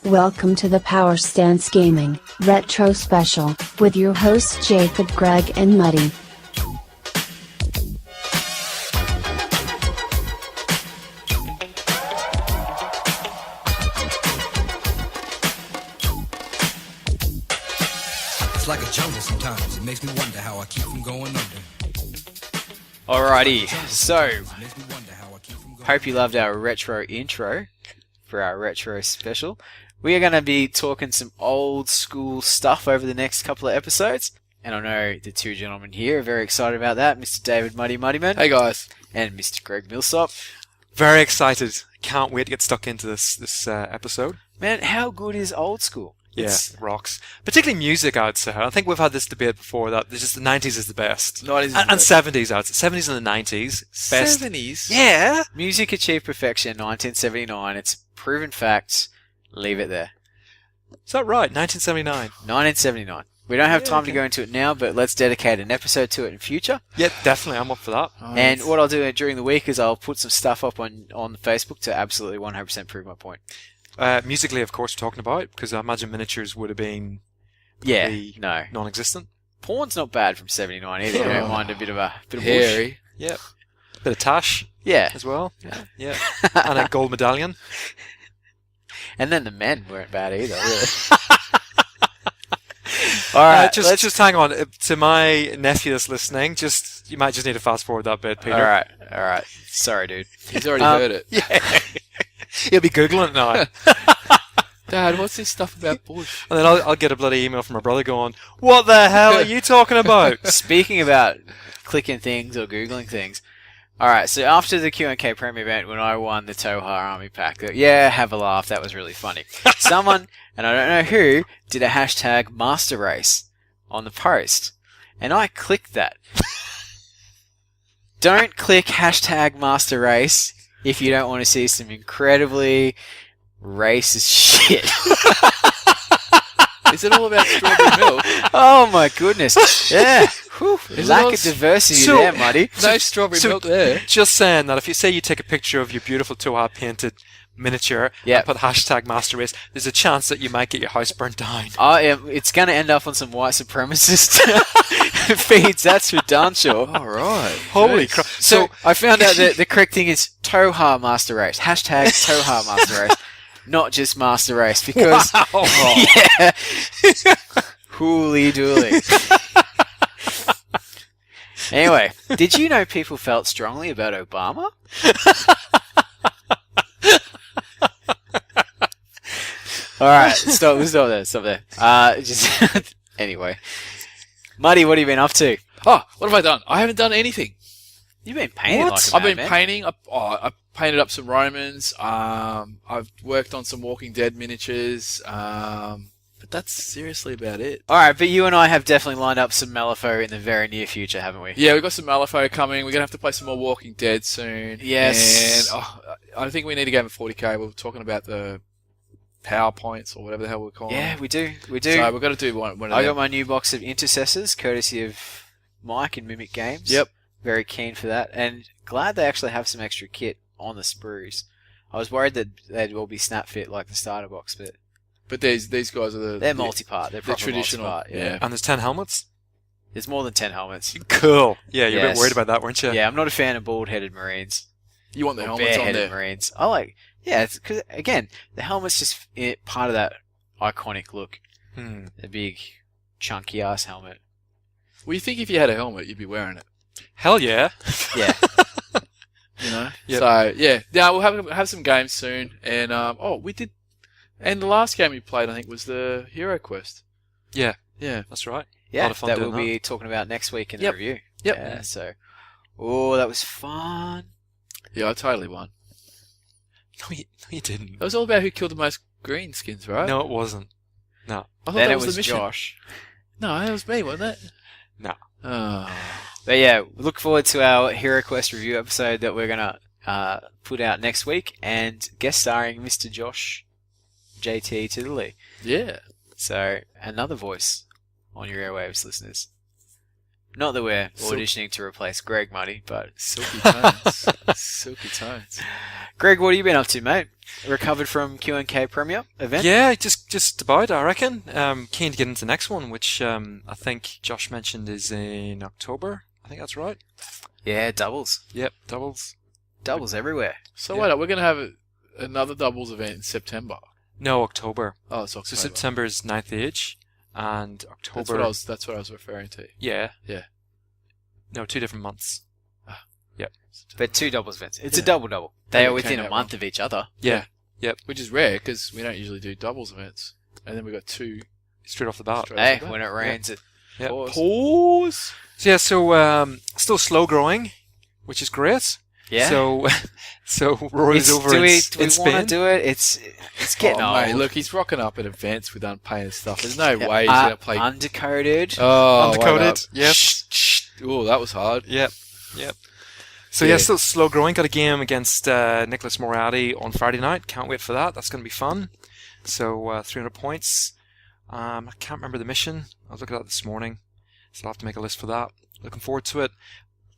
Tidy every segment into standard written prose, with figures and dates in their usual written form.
Welcome to the Power Stance Gaming Retro Special, with your hosts Jacob, Greg, and Muddy. It's like a jungle sometimes. It makes me wonder how I keep from going under. Alrighty, so hope you loved our retro intro for our retro special. We are going to be talking some old school stuff over the next couple of episodes, and I know the two gentlemen here are very excited about that. Mr. David Muddyman. Hey guys. And Mr. Greg Millsop. Very excited. Can't wait to get stuck into this episode. Man, how good is old school? It rocks. Particularly music, I would say. I think we've had this debate before that just the 90s is the best. 90s is the and best. 70s, I would say. 70s and the 90s. Best. 70s? Yeah. Music achieved perfection in 1979. It's proven fact. Leave it there. Is that right? 1979. 1979. We don't have time to go into it now, but let's dedicate an episode to it in future. Yeah, definitely. I'm up for that. And what I'll do during the week is I'll put some stuff up on Facebook to absolutely 100% prove my point. Musically, of course, we're talking about, because I imagine miniatures would have been non-existent. Porn's not bad from 79 either. You don't mind a bit of hairy. bush. Yep. Bit of tash. Yeah. As well. Yeah. And a gold medallion. And then the men weren't bad either, really. All right, just hang on. To my nephew that's listening, you might just need to fast forward that bit, Peter. All right. Sorry, dude. He's already heard it. Yeah. He'll be Googling it now. Dad, what's this stuff about bush? And then I'll get a bloody email from my brother going, "What the hell are you talking about?" Speaking about clicking things or Googling things. All right, so after the Q&K Premier event, when I won the Toha Army Pack, have a laugh. That was really funny. Someone, and I don't know who, did a hashtag Master Race on the post, and I clicked that. Don't click hashtag Master Race if you don't want to see some incredibly racist shit. Is it all about strawberry milk? Oh my goodness. Yeah. Whew. Lack of diversity there, Muddy. No strawberry milk there. Just saying that if you say you take a picture of your beautiful Toha painted miniature and put hashtag Master Race, there's a chance that you might get your house burnt down. Oh, yeah, it's going to end up on some white supremacist feeds, that's for darn sure. All right. Holy crap. So I found out that the correct thing is Toha Master Race. Hashtag Toha Master Race. Not just Master Race, because... Wow. Yeah. Hooly dooly. Anyway, did you know people felt strongly about Obama? Alright, stop there. Anyway. Muddy, what have you been up to? Oh, what have I done? I haven't done anything. You've been painting like a I've been madman. painting. I painted up some Romans. I've worked on some Walking Dead miniatures. But that's seriously about it. Alright, but you and I have definitely lined up some Malifaux in the very near future, haven't we? Yeah, we've got some Malifaux coming. We're going to have to play some more Walking Dead soon. Yes. And I think we need a game of 40k. We were talking about the PowerPoints or whatever the hell we're calling Yeah, them. we do. So we've got to do one of them. I got my new box of Intercessors, courtesy of Mike in Mimic Games. Yep. Very keen for that, and glad they actually have some extra kit on the sprues. I was worried that they'd all be snap fit like the starter box, But these guys are they're multi-part. They're the proper traditional. multi-part, Yeah. And there's 10 helmets? There's more than 10 helmets. Cool. Yeah, you're a Yes. bit worried about that, weren't you? Yeah, I'm not a fan of bald-headed Marines. You want the Or helmets on bare-headed there. Marines. It's because, again, the helmet's just part of that iconic look. The big, chunky-ass helmet. Well, you think if you had a helmet, you'd be wearing it. Hell yeah. Yeah. You know? Yep. So, yeah, we'll have some games soon. And, we did... And the last game we played, I think, was the Hero Quest. Yeah. Yeah. That's right. Yeah, A lot of fun that doing we'll be talking about next week in the Yep. review. Yep. Yeah, so... Oh, that was fun. Yeah, I totally won. No, you didn't. It was all about who killed the most green skins, right? No, it wasn't. No. I thought Then that it was was the mission. Josh. No, it was me, wasn't it? No. Oh. But yeah, look forward to our Hero Quest review episode that we're going to put out next week, and guest starring Mr. Josh JT Tiddley. Yeah. So, another voice on your airwaves, listeners. Not that we're auditioning to replace Greg, Muddy, but... Silky tones. Silky tones. Greg, what have you been up to, mate? recovered from Q&K Premier event? Yeah, just about, I reckon. Keen to get into the next one, which I think Josh mentioned is in October. I think that's right. Yeah, doubles. Yep, doubles. Doubles everywhere. So wait up, we're going to have another doubles event in September. No, October. Oh, it's October. So September's 9th age, and October... That's what I was referring to. Yeah. Yeah. No, 2 different months. Yep. But 2 doubles events. It's a double-double. They are within a month of each other. Yeah. Yep. Which is rare, because we don't usually do doubles events. And then we got 2... Straight off the bat. Hey, when it rains, it... Yep. Pause. So yeah, so still slow growing, which is great. Yeah. So Rory's over in Do we Spain. want to do it? It's getting old. Mate, look, he's rocking up at events with unpainted stuff. There's no way he's going to play... Undercoated. Oh, Undercoated. Yep. Oh, that was hard. Yep. So yeah, still slow growing. Got a game against Nicholas Moriarty on Friday night. Can't wait for that. That's going to be fun. So 300 points. I can't remember the mission. I was looking at that this morning. So I'll have to make a list for that. Looking forward to it.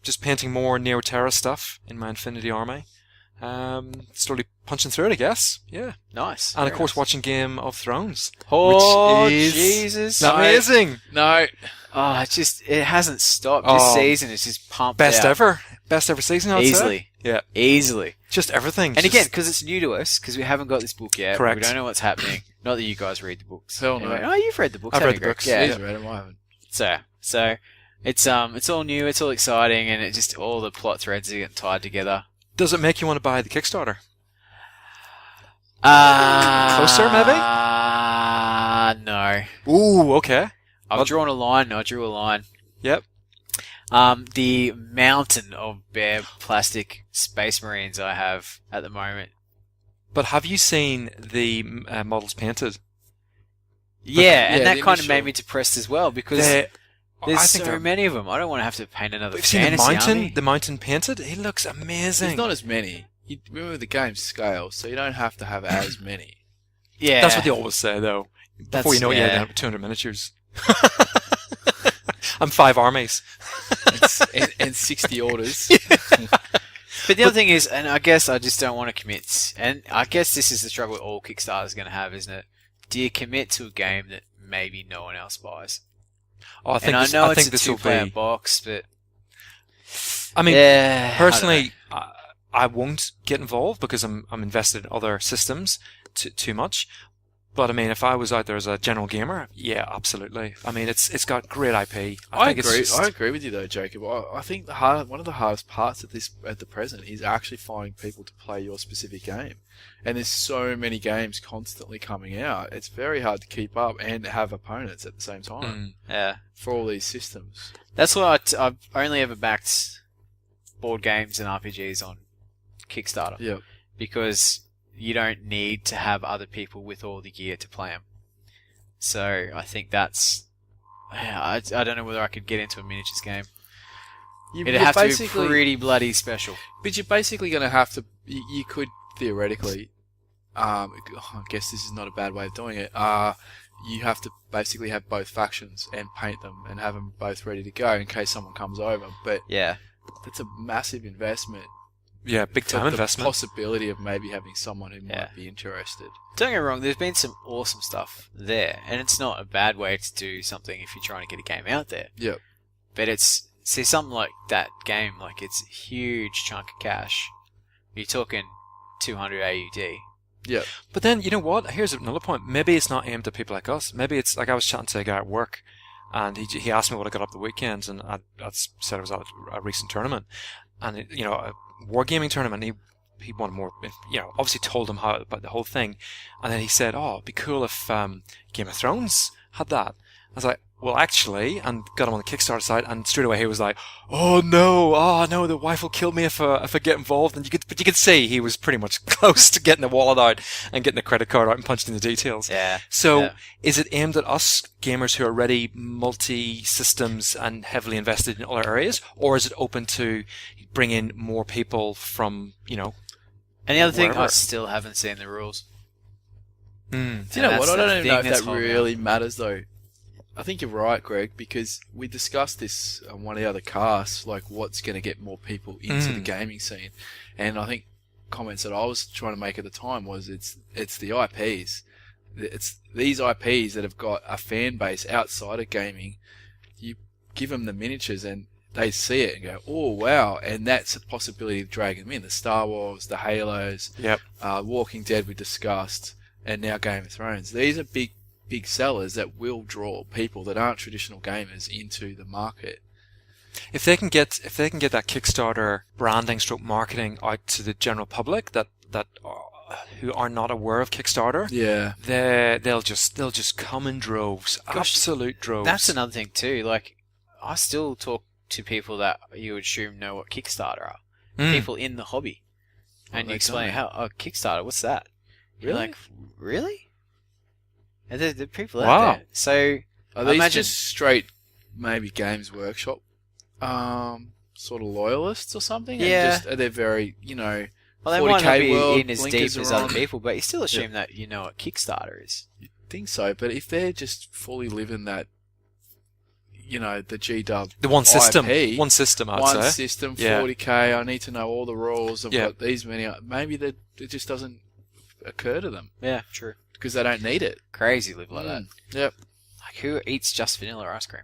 Just painting more Neo Terra stuff in my Infinity army. Slowly punching through it, I guess. Yeah. Nice. And of course, watching Game of Thrones. Oh, which is Jesus. amazing. No. Oh, it hasn't stopped. This season is just pumped Best out. ever. Best ever season, I'd say. Easily. Yeah. Easily. Just everything. And again, because it's new to us, because we haven't got this book yet. Correct. We don't know what's happening. Not that you guys read the books. Hell no. Oh, you've read the books. I've haven't read the you, Greg? books. Yeah. He's read them, I haven't. So it's all new, it's all exciting, and it just all the plot threads are getting tied together. Does it make you want to buy the Kickstarter? Closer, maybe? No. Ooh, okay. I've drawn a line. I drew a line. Yep. The mountain of bare plastic Space Marines I have at the moment. But have you seen the models painted? Yeah, and Yeah, that the kind of initial- made me depressed as well because I there's think so they're- many of them. I don't want to have to paint another We've seen the fantasy mountain. army. The mountain painted. He looks amazing. There's not as many. You remember the game's scale, so you don't have to have as many. Yeah, That's what they always say, though. Before you know it, you yeah. have 200 miniatures. I'm 5 armies. and 60 orders. But the other thing is, and I guess I just don't want to commit, and I guess this is the struggle all Kickstarter's going to have, isn't it? Do you commit to a game that maybe no one else buys? Oh, I think And this, I know I it's think a this will two-player be. box, but I mean, yeah, personally, I won't get involved because I'm invested in other systems too much. But I mean, if I was out there as a general gamer, yeah, absolutely. I mean, it's got great IP. I think agree. It's just, I agree with you though, Jacob. I think one of the hardest parts at the present is actually finding people to play your specific game. And there's so many games constantly coming out. It's very hard to keep up and have opponents at the same time yeah. for all these systems. That's why I've only ever backed board games and RPGs on Kickstarter. Yep. Because you don't need to have other people with all the gear to play them. So I think that's... I don't know whether I could get into a miniatures game. It'd have to be pretty bloody special. But you're basically going to have to... You could theoretically... I guess this is not a bad way of doing it. You have to basically have both factions and paint them and have them both ready to go in case someone comes over. But Yeah. that's a massive investment. yeah, big time The investment. possibility of maybe having someone who might be interested. Don't get me wrong, there's been some awesome stuff there. And it's not a bad way to do something if you're trying to get a game out there. Yep. But it's... See, something like that game, like it's a huge chunk of cash. You're talking 200 AUD. Yep. But then, you know what? Here's another point. Maybe it's not aimed at people like us. Maybe it's like I was chatting to a guy at work, and he asked me what I got up the weekends, and I said I was at a recent tournament, and a wargaming tournament. He wanted more. Obviously told him about the whole thing, and then he said, "Oh, it'd be cool if Game of Thrones had that." I was like, "Well, actually," and got him on the Kickstarter site, and straight away he was like, oh no, the wife will kill me if I get involved." And you could see he was pretty much close to getting the wallet out and getting the credit card out and punching the details. Yeah. So, is it aimed at us gamers who are already multi-systems and heavily invested in other areas, or is it open to bring in more people from And the other thing, I wherever? still haven't seen the rules. Do you know And what? that's I don't the even know thing if that's that holding really matters, though. I think you're right, Greg, because we discussed this on one of the other casts, like what's going to get more people into the gaming scene. And I think comments that I was trying to make at the time was it's the IPs. It's these IPs that have got a fan base outside of gaming. You give them the miniatures and they see it and go, oh wow, and that's a possibility of dragging them in. The Star Wars, the Halos, Yep. Walking Dead we discussed, and now Game of Thrones. These are big sellers that will draw people that aren't traditional gamers into the market. If they can get that Kickstarter branding stroke marketing out to the general public that who are not aware of Kickstarter, Yeah. they'll just come in droves, absolute droves. That's another thing too. Like, I still talk to people that you would assume know what Kickstarter are. People in the hobby, and they you explain don't. Kickstarter. What's that? You're Really? like, really? And there are people Wow. out there. So Are these imagine just straight, maybe Games Workshop, sort of loyalists or something? Yeah. And they're very, well, they might not 40K be world, in as blinkers deep as are other on. people, but you still assume that you know what Kickstarter is. You'd think so, but if they're just fully living that, the G-Dub the one system, IP, one system, I'd one say. system, Yeah. 40K, I need to know all the rules. I've Yeah. got these many. Maybe that it just doesn't occur to them Yeah, true. because they don't need it. Crazy live like that. Yep. Like, who eats just vanilla ice cream?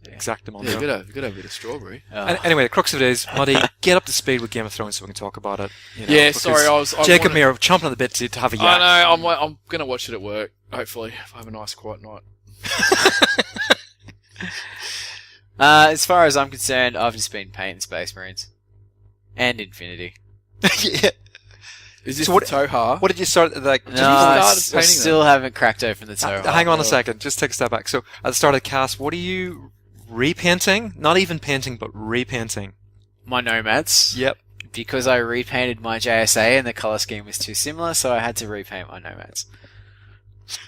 Exactement. Yeah, you gotta have a bit of strawberry. Anyway, the crux of it is, Muddy, get up to speed with Game of Thrones so we can talk about it. Yeah, because sorry, I Jacob wanted- and me are chomping at the bit to have a yak. I know. I'm gonna watch it at work. Hopefully, if I have a nice quiet night. As far as I'm concerned, I've just been painting Space Marines and Infinity. Yeah. Is this So the what- Toha? What did you start like? No, just- started I painting still haven't cracked open the toe. hang on a second. Just take a step back. So at the start of the cast, what are you repainting? Not even painting, but repainting. My Nomads. Yep. Because I repainted my JSA and the color scheme was too similar, so I had to repaint my Nomads.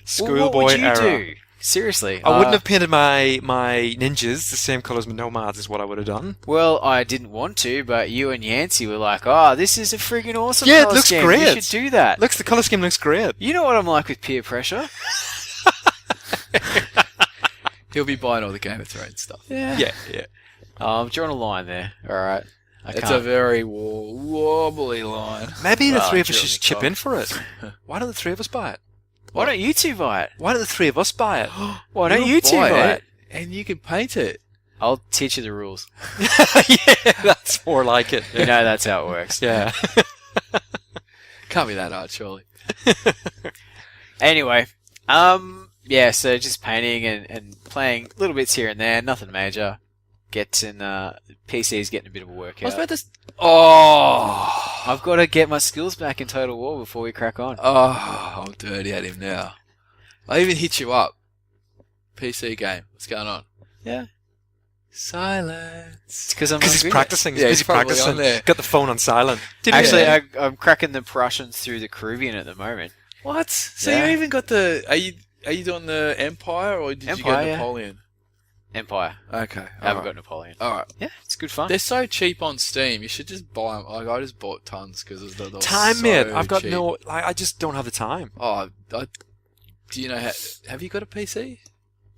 Schoolboy what would you era. do? Seriously. I wouldn't have painted my ninjas the same colour as my nomads is what I would have done. Well, I didn't want to, but you and Yancey were like, "Oh, this is a friggin' awesome Yeah, it colour looks scheme. great. You should do that." The colour scheme looks great. You know what I'm like with peer pressure. He'll be buying all the Game of Thrones stuff. Yeah. I'm drawing a line there. All right. It's a very wobbly line. Maybe the Well, three of us during should the chip talk. in for it. Why don't the three of us buy it? Why don't you two buy it? Why don't the three of us buy it? Why don't you two buy it? And you can paint it. I'll teach you the rules. Yeah, that's more like it. You know that's how it works. Yeah. Can't be that hard, surely. Anyway, yeah, so just painting and playing little bits here and there, nothing major. PC's getting a bit of a I was workout. about to. Oh, I've got to get my skills back in Total War before we crack on. I'm dirty at him now. I even hit you up. PC game. What's going on? Yeah. Silence. It's because I'm Because not he's good practicing. He's Yeah, busy he's probably practicing. on there. Got the phone on silent. yet. Actually, Yeah. I'm cracking the Prussians through the Caribbean at the moment. What? So Yeah. you even got the? Are you doing the Empire or did you Empire, get yeah. Napoleon? Empire. Okay. I haven't got Napoleon. All right. Yeah, it's good fun. They're so cheap on Steam. You should just buy them. Like I just bought tons because they were Time, so mate. I've got cheap. no. I just don't have the time. Oh, do you know have you got a PC?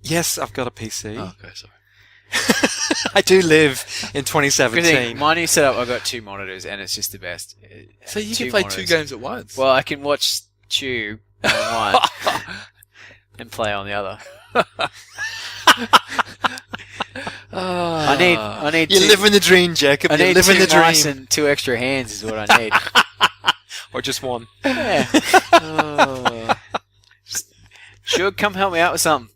Yes, I've got a PC. Oh, okay, sorry. I do live in Good thing, 2017. my new setup, I've got 2 monitors, and it's just the best. So you Two can play monitors. 2 games at once. Well, I can watch Tube on one and play on the other. I need You're two, living the dream, Jacob. I You're need living 2 the dream. mice and 2 extra hands is what I need. Or just one. Yeah. Sure, come help me out with something.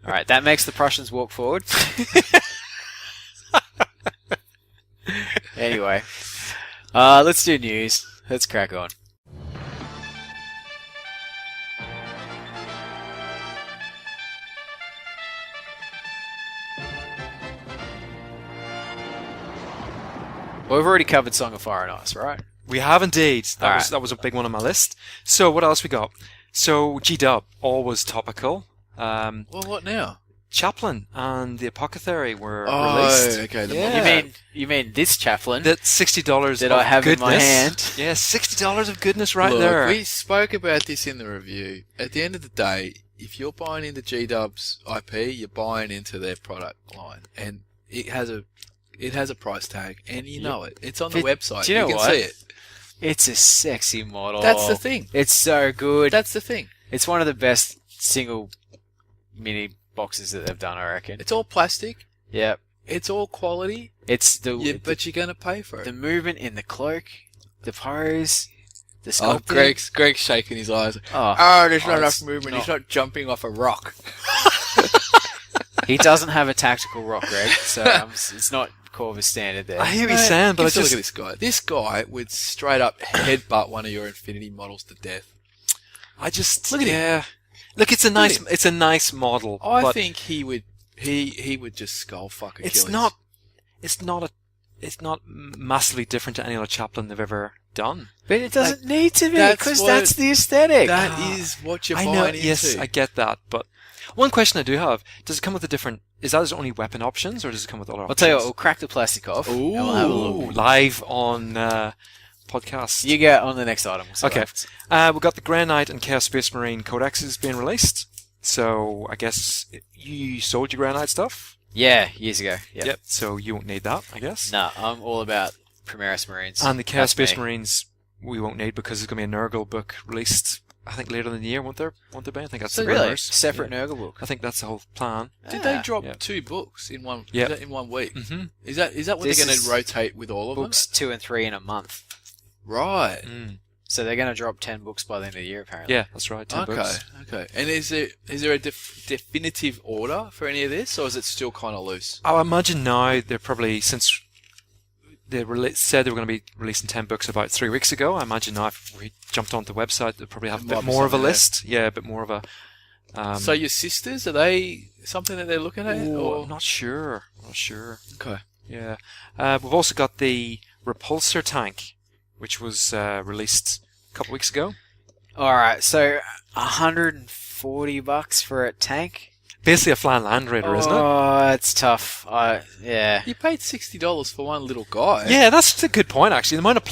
Alright, that makes the Prussians walk forward. Anyway, let's do news. Let's crack on. Well, we've already covered Song of Fire and Ice, right? We have indeed. Alright. That was a big one on my list. So what else we got? So G-Dub, always topical. Well, what now? Chaplain and the Apothecary were Oh, released. okay. The Yeah. You mean this chaplain? That $60 That of I have in goodness. my hand. Yeah, $60 of goodness right Look, there. we spoke about this in the review. At the end of the day, if you're buying into G-Dub's IP, you're buying into their product line, and it has a it has a price tag, and you know it. It's on the But website. do you know can what? see it. It's a sexy model. That's the thing. It's so good. That's the thing. It's one of the best single mini boxes that they've done, I reckon. It's all plastic. Yep. It's all quality. It's But you're gonna pay for it. the movement in the cloak, the pose, the Oh, sculpting. Greg's shaking his eyes. Oh, There's not enough it's movement. not- He's not jumping off a rock. He doesn't have a tactical rock, Greg, so it's not Corvus standard there. I hear what you're saying, but I Give us a look just at this guy. This guy would straight up headbutt one of your Infinity models to death. look at him. Look, it's a nice model. I but think he would just skull fuck Achilles. it's not massively different to any other Chaplin they've ever done. But it doesn't need to be, that's because what- that's the aesthetic. That is what you're I buying know, into. yes, I get that, but one question I do have, does it come with is that his only weapon options, or does it come with other I'll options? tell you what, we'll crack the plastic off, and we'll have a look. Ooh, live on podcast. You get on the next item. We'll see what Okay. happens. We've got the Grey Knight and Chaos Space Marine codexes being released. So I guess you sold your Grey Knight stuff? Yeah, years ago. Yep. So you won't need that, I guess. No, I'm all about Primaris Marines. And the Chaos That's Space me. Marines we won't need because there's going to be a Nurgle book released, I think, later in the year, won't there be? I think that's the Really? rumours. Separate Yeah. Nurgle book. I think that's the whole plan. Did they Ah. drop Yeah. 2 books in one? Yeah. Is that in 1 week? Mm-hmm. Is that what This they're going is to rotate with all of Books 2 and 3 in a month. them? Right. Mm. So they're going to drop 10 books by the end of the year, apparently. Yeah, that's right. 10 books. Okay. And is there a definitive order for any of this, or is it still kind of loose? I imagine now they're probably, since they said they were going to be releasing 10 books about 3 weeks ago, I imagine now if we jumped onto the website, they'll probably have a There bit might be more of a something there. list. Yeah, a bit more of a... So your sisters, are they something that they're looking at? Ooh, Or? I'm not sure. Okay. Yeah. We've also got the Repulsor tank, which was released a couple weeks ago. Alright, so $140 for a tank? Basically a flying Land Raider, isn't it? Oh, it's tough. Yeah. You paid $60 for one little guy. Yeah, that's a good point, actually. The amount of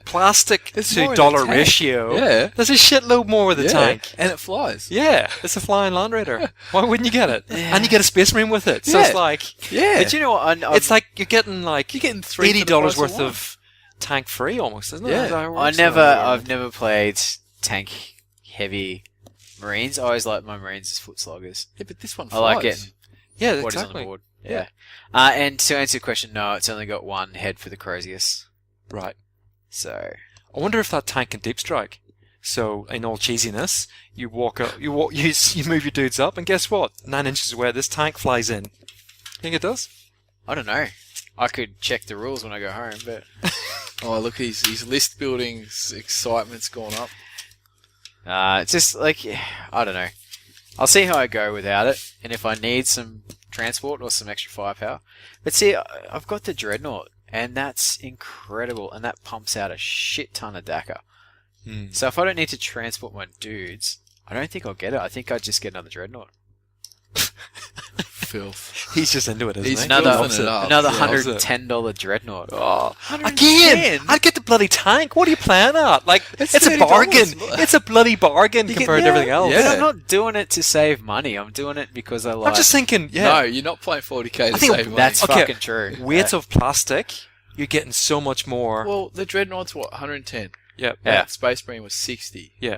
plastic It's to more in dollar the tank. ratio. Yeah. There's a shitload more with the Yeah. tank. And it flies. Yeah, it's a flying Land Raider. Why wouldn't you get it? And you get a Space Marine with it. So Yeah. it's like... Yeah. But you know what? It's like you're getting you're getting three for the $80 price worth one. of tank free almost, isn't it? Yeah. Is that how it I've works? never played tank heavy Marines. I always like my Marines as foot sluggers. Yeah, but this one I flies. like getting Yeah, bodies on exactly. the board. Yeah. And to answer your question, no, it's only got one head for the Crozius. Right. So I wonder if that tank can deep strike. So, in all cheesiness, you walk up, you move your dudes up, and guess what? 9 inches away, this tank flies in. Think it does? I don't know. I could check the rules when I go home, but Oh, look, his list building excitement's gone up. it's just like I don't know. I'll see how I go without it, and if I need some transport or some extra firepower. But see, I've got the Dreadnought, and that's incredible, and that pumps out a shit ton of DACA. So if I don't need to transport my dudes, I don't think I'll get it. I think I'd just get another Dreadnought. Filth. He's just into it, isn't He's he? Another filthing it up. another Yeah. $110 Dreadnought. Oh, Again, I'd get the bloody tank. What are you playing at? Like, It's it's a $30. bargain. It's a bloody bargain You compared get- to everything else. But Yeah. I'm not doing it to save money. I'm doing it because I like. I'm just thinking, yeah, No, you're not playing 40k to I think save money. That's Okay. fucking true. weight of plastic, you're getting so much more. Well, the Dreadnought's what, 110? Yeah, Yeah. And Space Marine was 60. yeah.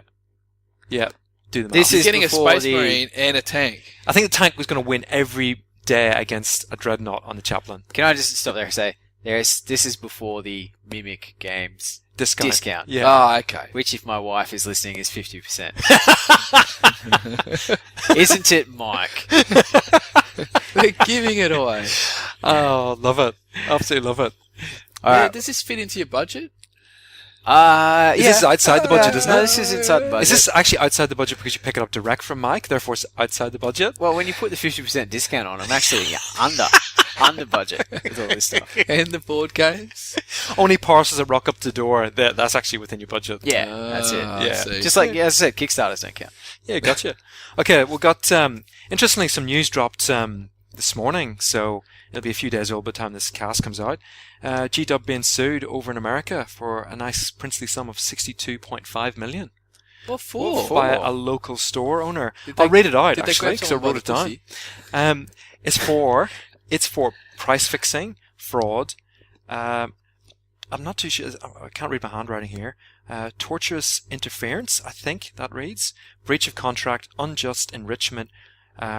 Do the math. This He's is getting a before Space the- Marine and a tank. I think the tank was going to win every day against a Dreadnought on the Chaplain. Can I just stop there and say this is before the Mimic Games discount. Yeah. Ah, okay. Which, if my wife is listening, is 50%. Isn't it, Mike? They're giving it away. Oh, love it. Absolutely love it. All Yeah, right. does this fit into your budget? Is this outside the budget, isn't No, it? this is inside the budget. Is this actually outside the budget because you pick it up direct from Mike, therefore it's outside the budget? Well, when you put the 50% discount on, I'm actually under budget with all this stuff. And the board games? Only parcels that rock up the door, that's actually within your budget. Yeah, that's it. Ah, I Yeah. see. Just like, as I said, Kickstarters don't count. Yeah, gotcha. Okay, we've got, interestingly, some news dropped this morning, so it'll be a few days old by the time this cast comes out. G-Dub being sued over in America for a nice princely sum of $62.5 million What for? by a local store owner. Did they- I'll read it out, did they actually, grab because I someone by wrote it the down. pussy? It's for price fixing fraud. I'm not too sure. I can't read my handwriting here. Tortious interference, I think that reads. Breach of contract, unjust enrichment,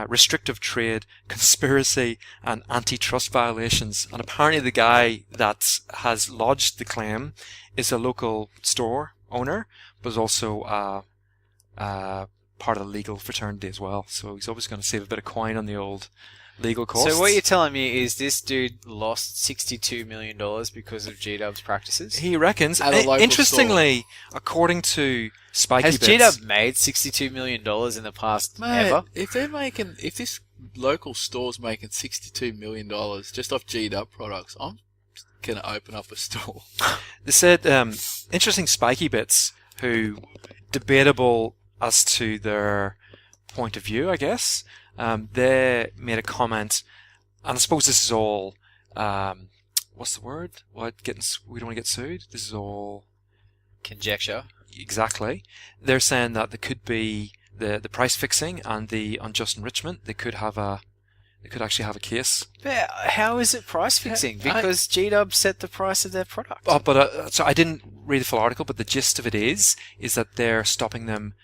restrictive trade, conspiracy, and antitrust violations. And apparently the guy that has lodged the claim is a local store owner, but is also part of the legal fraternity as well. So he's always going to save a bit of coin on the old legal costs. So what you're telling me is this dude lost $62 million because of G-Dub's practices? He reckons. At a local Interestingly, according to Spiky Has Bits, G-Dub made $62 million in the past ever? if this local store's making $62 million just off G-Dub products, I'm gonna open up a store. they said interesting Spiky Bits, who debatable as to their point of view, I guess. They made a comment, and I suppose this is all what's the word? We don't want to get sued. This is all Conjecture. exactly. They're saying that there could be the price fixing and the unjust enrichment. They could actually have a case. But how is it price fixing? Because G-Dub set the price of their product. Oh, but so I didn't read the full article, but the gist of it is that they're stopping them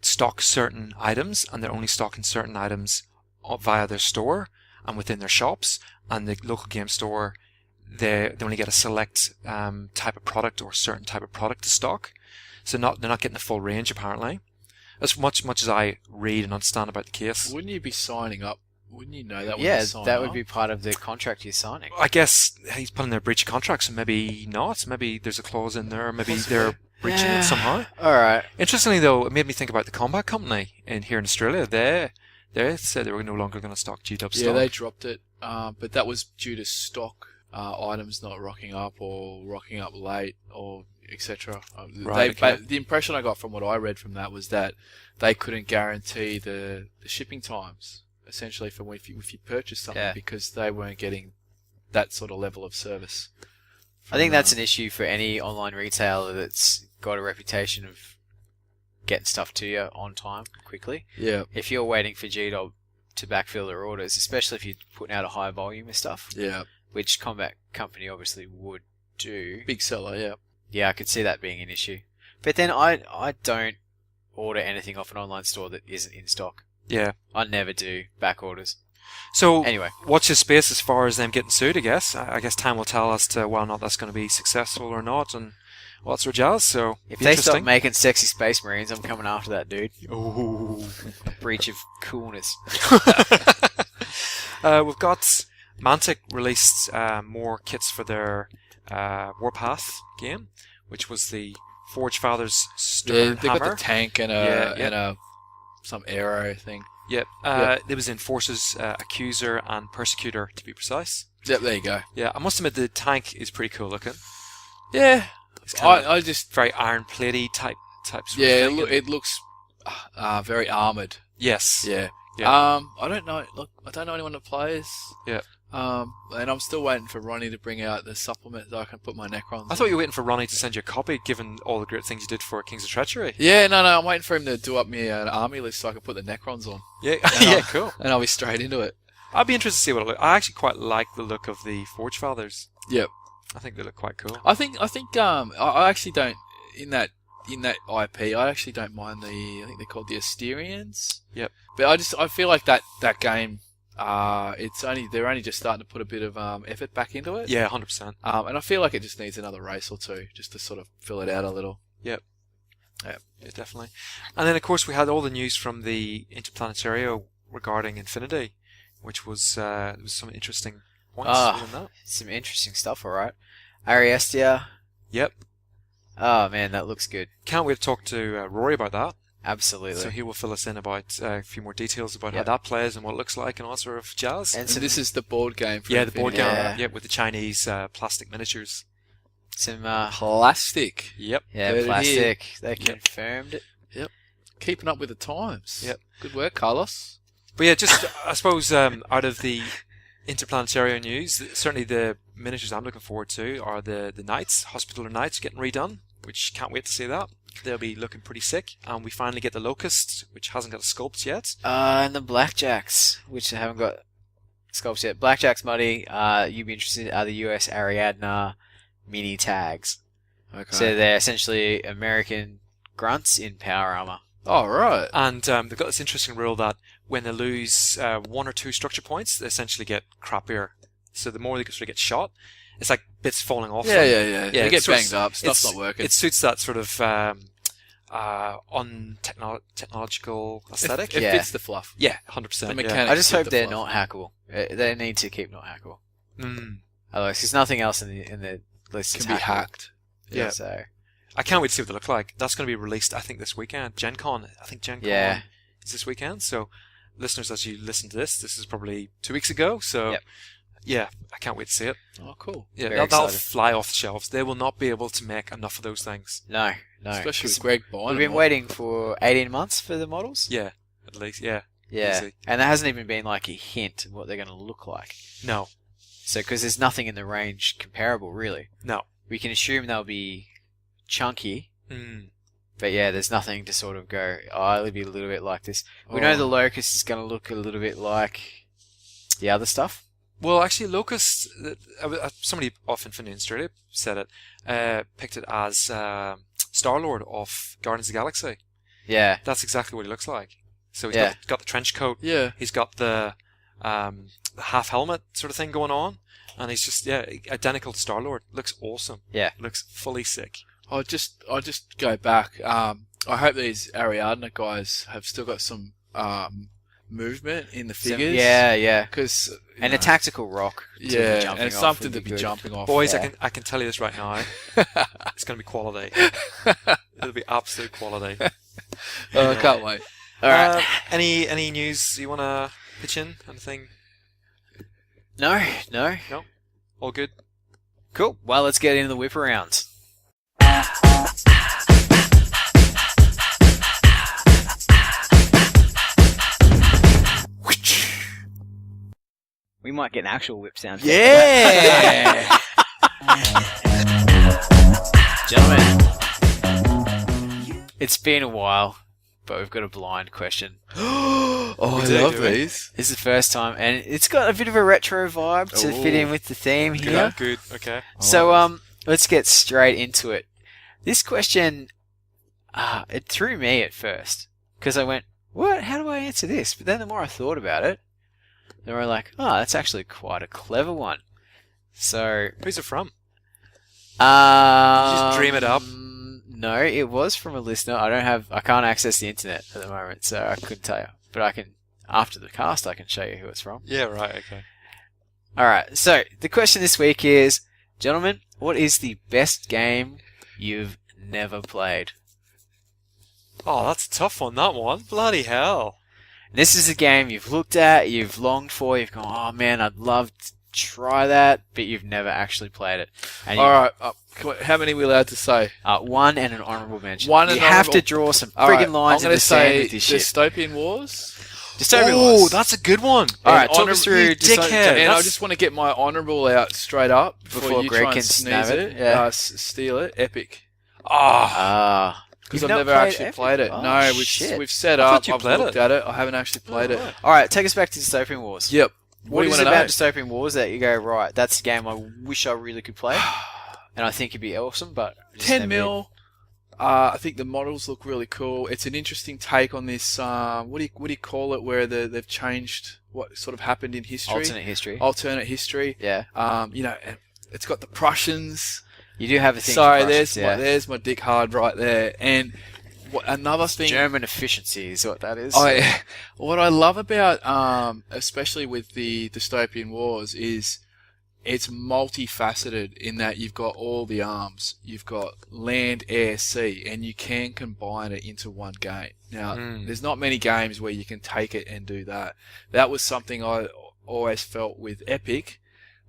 stock certain items, and they're only stocking certain items via their store and within their shops. And the local game store, they only get a select type of product or certain type of product to stock. So they're not getting the full range apparently. As much as I read and understand about the case. Wouldn't you be signing up? Wouldn't you know that? When Yeah, you sign that would up? be part of the contract you're signing. I guess he's putting their breach of contract, so maybe not. Maybe there's a clause in there. Maybe they're breaching it somehow. Alright. Interestingly, though, it made me think about the Combat Company here in Australia. They said they were no longer going to stock G-Dub stock. Yeah, they dropped it, but that was due to stock items not rocking up or rocking up late or etc. Right, okay. But the impression I got from what I read from that was that they couldn't guarantee the shipping times, essentially, for if you purchase something, because they weren't getting that sort of level of service. I think that's an issue for any online retailer that's got a reputation of getting stuff to you on time, quickly. Yeah. If you're waiting for G-Dub to backfill their orders, especially if you're putting out a high volume of stuff, Yeah. which Combat Company obviously would do. Big seller, yeah. Yeah, I could see that being an issue. But then I don't order anything off an online store that isn't in stock. Yeah. I never do back orders. So Anyway. watch this space as far as them getting sued, I guess. I guess time will tell as to whether or not that's going to be successful or not, and all that sort of jazz. So If be they interesting. stop making sexy space marines, I'm coming after that dude. Oh. Breach of coolness. We've got Mantic released more kits for their Warpath game, which was the Forge Father's Yeah, Stern they got Hammer. the tank and a some arrow thing. Yep. Yep. It was in Forces Accuser and Persecutor, to be precise. Yep, there you go. Yeah, I must admit the tank is pretty cool looking. Yeah, It's kind of I just very iron platey type sort of yeah, thing. it looks very armored. Yes. Yeah. Yeah. I don't know. Look, I don't know anyone that plays. Yeah. And I'm still waiting for Ronnie to bring out the supplement that I can put my Necrons. I thought you were waiting for Ronnie to send you a copy, given all the great things you did for Kings of Treachery. Yeah, no, I'm waiting for him to do up me an army list so I can put the Necrons on, Yeah, And yeah, I'll- cool. and I'll be straight into it. I'd be interested to see what it looks. I actually quite like the look of the Forge Fathers. Yep. I think they look quite cool. I think I actually don't in that IP. I actually don't mind I think they're called the Asterians. Yep. But I feel like that game. They're only just starting to put a bit of effort back into it. Yeah, 100%. And I feel like it just needs another race or two just to sort of fill it out a little. Yep. Yeah, definitely. And then, of course, we had all the news from the Interplanetario regarding Infinity, which was there was some interesting points within that. Some interesting stuff, alright. Ariestia. Yep. Oh man, that looks good. Can't wait to talk to Rory about that. Absolutely. So he will fill us in about a few more details about Yep. how that plays and what it looks like and all sort of jazz. And And some, this is the board game. For Yeah, the board game. Yeah. Yep, with the Chinese plastic miniatures. some plastic. Yep. yeah, Heard it plastic. They Yep. confirmed it. Keeping up with the times. Yep. Good work, Carlos. But yeah, just I suppose out of the Interplanetario news, certainly the miniatures I'm looking forward to are the Knights, Hospitaller Knights getting redone, which can't wait to see that. They'll be looking pretty sick. And we finally get the Locust, which hasn't got a sculpt yet. And the Blackjacks, which haven't got sculpts yet. Blackjack's muddy. You'd be interested are the US Ariadna mini tags. Okay. So they're essentially American grunts in power armor. Oh, right. And they've got this interesting rule that when they lose 1 or 2 structure points, they essentially get crappier. So the more they sort of get shot, it's like bits falling off. Yeah. Yeah, They get it's sort banged of- up. Stuff's not working. It suits that sort of technological aesthetic. It Yeah. fits the fluff. Yeah, 100%. The Yeah. mechanics. I just fit hope the they're fluff. not hackable. They need to keep not hackable. Mm. Otherwise, there's nothing else in the list Can that's be hackable. hacked. Yeah. So I can't wait to see what they look like. That's going to be released, I think, this weekend. Gen Con. I think Gen Con Yeah. is this weekend. So, listeners, as you listen to this is probably 2 weeks ago. So, Yep. yeah, I can't wait to see it. Oh, cool. Yeah, Very that'll excited. fly off the shelves. They will not be able to make enough of those things. no. Especially with Greg buying We've them been all. waiting for 18 months for the models. Yeah, at least. Yeah. Yeah, Easy. and there hasn't even been like a hint of what they're going to look like. No. So, because there's nothing in the range comparable, really. No. We can assume they'll be chunky, Mm. but yeah, there's nothing to sort of go, oh, it'll be a little bit like this. We know the Locust is going to look a little bit like the other stuff. Well, actually, Locust, somebody off Infinity Instructed said it, picked it as Star-Lord of Guardians of the Galaxy. Yeah, That's exactly what he looks like. So he's Yeah. got the trench coat. Yeah. He's got the half helmet sort of thing going on, and he's just identical to Star-Lord. Looks awesome. Yeah. Looks fully sick. I'll just go back. I hope these Ariadna guys have still got some movement in the figures. yeah. Because And a tactical rock. To be yeah, jumping and off something would to be good. jumping off. Boys, Yeah. I can tell you this right now. It's going to be quality. It'll be absolute quality. I can't wait. All right. Any news you want to pitch in? Anything? No. All good? Cool. Well, let's get into the whip arounds. We might get an actual whip sound. Yeah. Gentlemen, it's been a while, but we've got a blind question. Oh, I do, love do we? these. This is the first time, and it's got a bit of a retro vibe to fit in with the theme here. Good. Okay. So, let's get straight into it. This question, it threw me at first, because I went, what? How do I answer this? But then the more I thought about it, the more I'm like, oh, that's actually quite a clever one. So, Who's it from? Did you just dream it up? No, it was from a listener. I can't access the internet at the moment, so I couldn't tell you. But I can, after the cast, I can show you who it's from. Yeah, right, okay. Alright, so the question this week is, gentlemen, what is the best game you've never played? Oh, that's a tough one, that one. Bloody hell. This is a game you've looked at, you've longed for, you've gone, oh man, I'd love to try that, but you've never actually played it. And All right. How many are we allowed to say? one and an honourable mention. One you and have to honourable- draw some All right, friggin' lines I'm in going the to sand say with this shit. Dystopian Wars. Dystopian Oh, Wars. that's a good one. Alright, And talk us through you dickhead. And I That's- just want to get my honourable out straight up before Before you Greg try can and snap sneeze it, it. yeah. Steal it. Epic. Ah. Because You've I've not never actually Epic? played it. Oh, No, shit. we've set I up. thought you I've played looked it. at it. I haven't actually played it. Right. Alright, take us back to Dystopian Wars. Yep. What do you is want it to know? about Dystopian Wars that you go, right, that's a game I wish I really could play, and I think it'd be awesome, but... I just 10 never mil. I think the models look really cool. It's an interesting take on this. What do you call it? Where they've changed what sort of happened in did. history. Alternate history. Alternate history. Yeah. It's got the Prussians. You do have a thing Sorry, for Prussians, there's my dick hard right there. And another thing. German efficiency is what that is. What I love about, especially with the Dystopian Wars, is it's multifaceted in that you've got all the arms. You've got land, air, sea, and you can combine it into one game. Now, there's not many games where you can take it and do that. That was something I always felt with Epic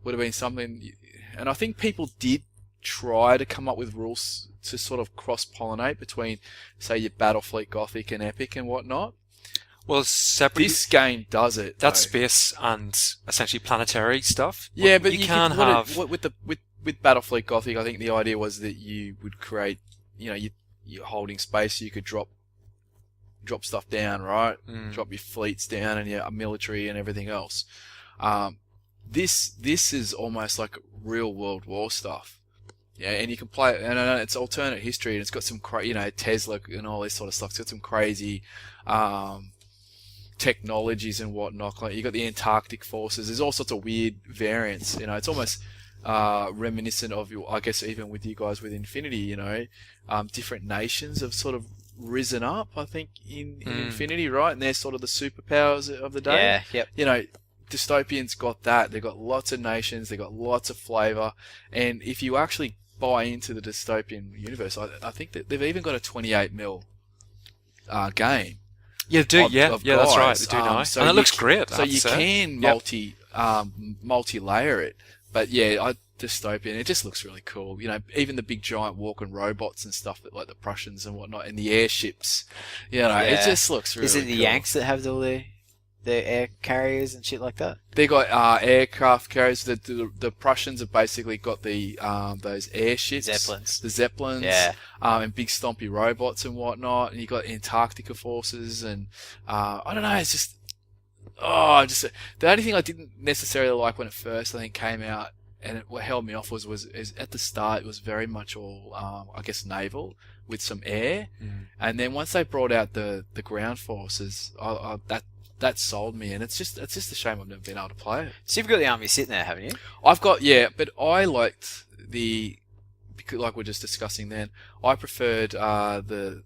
would have been something, and I think people did try to come up with rules to sort of cross-pollinate between, say, your Battlefleet Gothic and Epic and whatnot. Well, separate. This game does it. That's though. space and essentially planetary stuff. Yeah, but you can have. with Battlefleet Gothic. I think the idea was that you would create, you're holding space, so you could drop stuff down, right? Drop your fleets down and your military and everything else. This is almost like real World War stuff. Yeah, and you can play it, and it's alternate history, and it's got some Tesla and all this sort of stuff. It's got some crazy technologies and whatnot. Like you got the Antarctic forces. There's all sorts of weird variants. It's almost reminiscent of I guess even with you guys with Infinity. Different nations have sort of risen up. I think in Infinity, right? And they're sort of the superpowers of the day. Yeah. Yep. Dystopian's got that. They've got lots of nations. They've got lots of flavour. And if you actually buy into the dystopian universe, I think that they've even got a 28 mil game. Yeah, do of that's right. guys. They do now. So And it looks great. So you can multi-layer it. But yeah, dystopian, it just looks really cool. Even the big giant walking robots and stuff that like the Prussians and whatnot, and the airships. It just looks really cool. Is it the Yanks that have all the air carriers and shit like that? They got aircraft carriers. The Prussians have basically got the those airships, the Zeppelins, and big stompy robots and whatnot. And you got Antarctica forces, and I don't know. It's just the only thing I didn't necessarily like when it first I think came out, and what held me off was at the start it was very much all I guess naval with some air, and then once they brought out the ground forces, that sold me, and it's just a shame I've never been able to play it. So you've got the army sitting there, haven't you? I've got but I liked because like we're just discussing then, I preferred the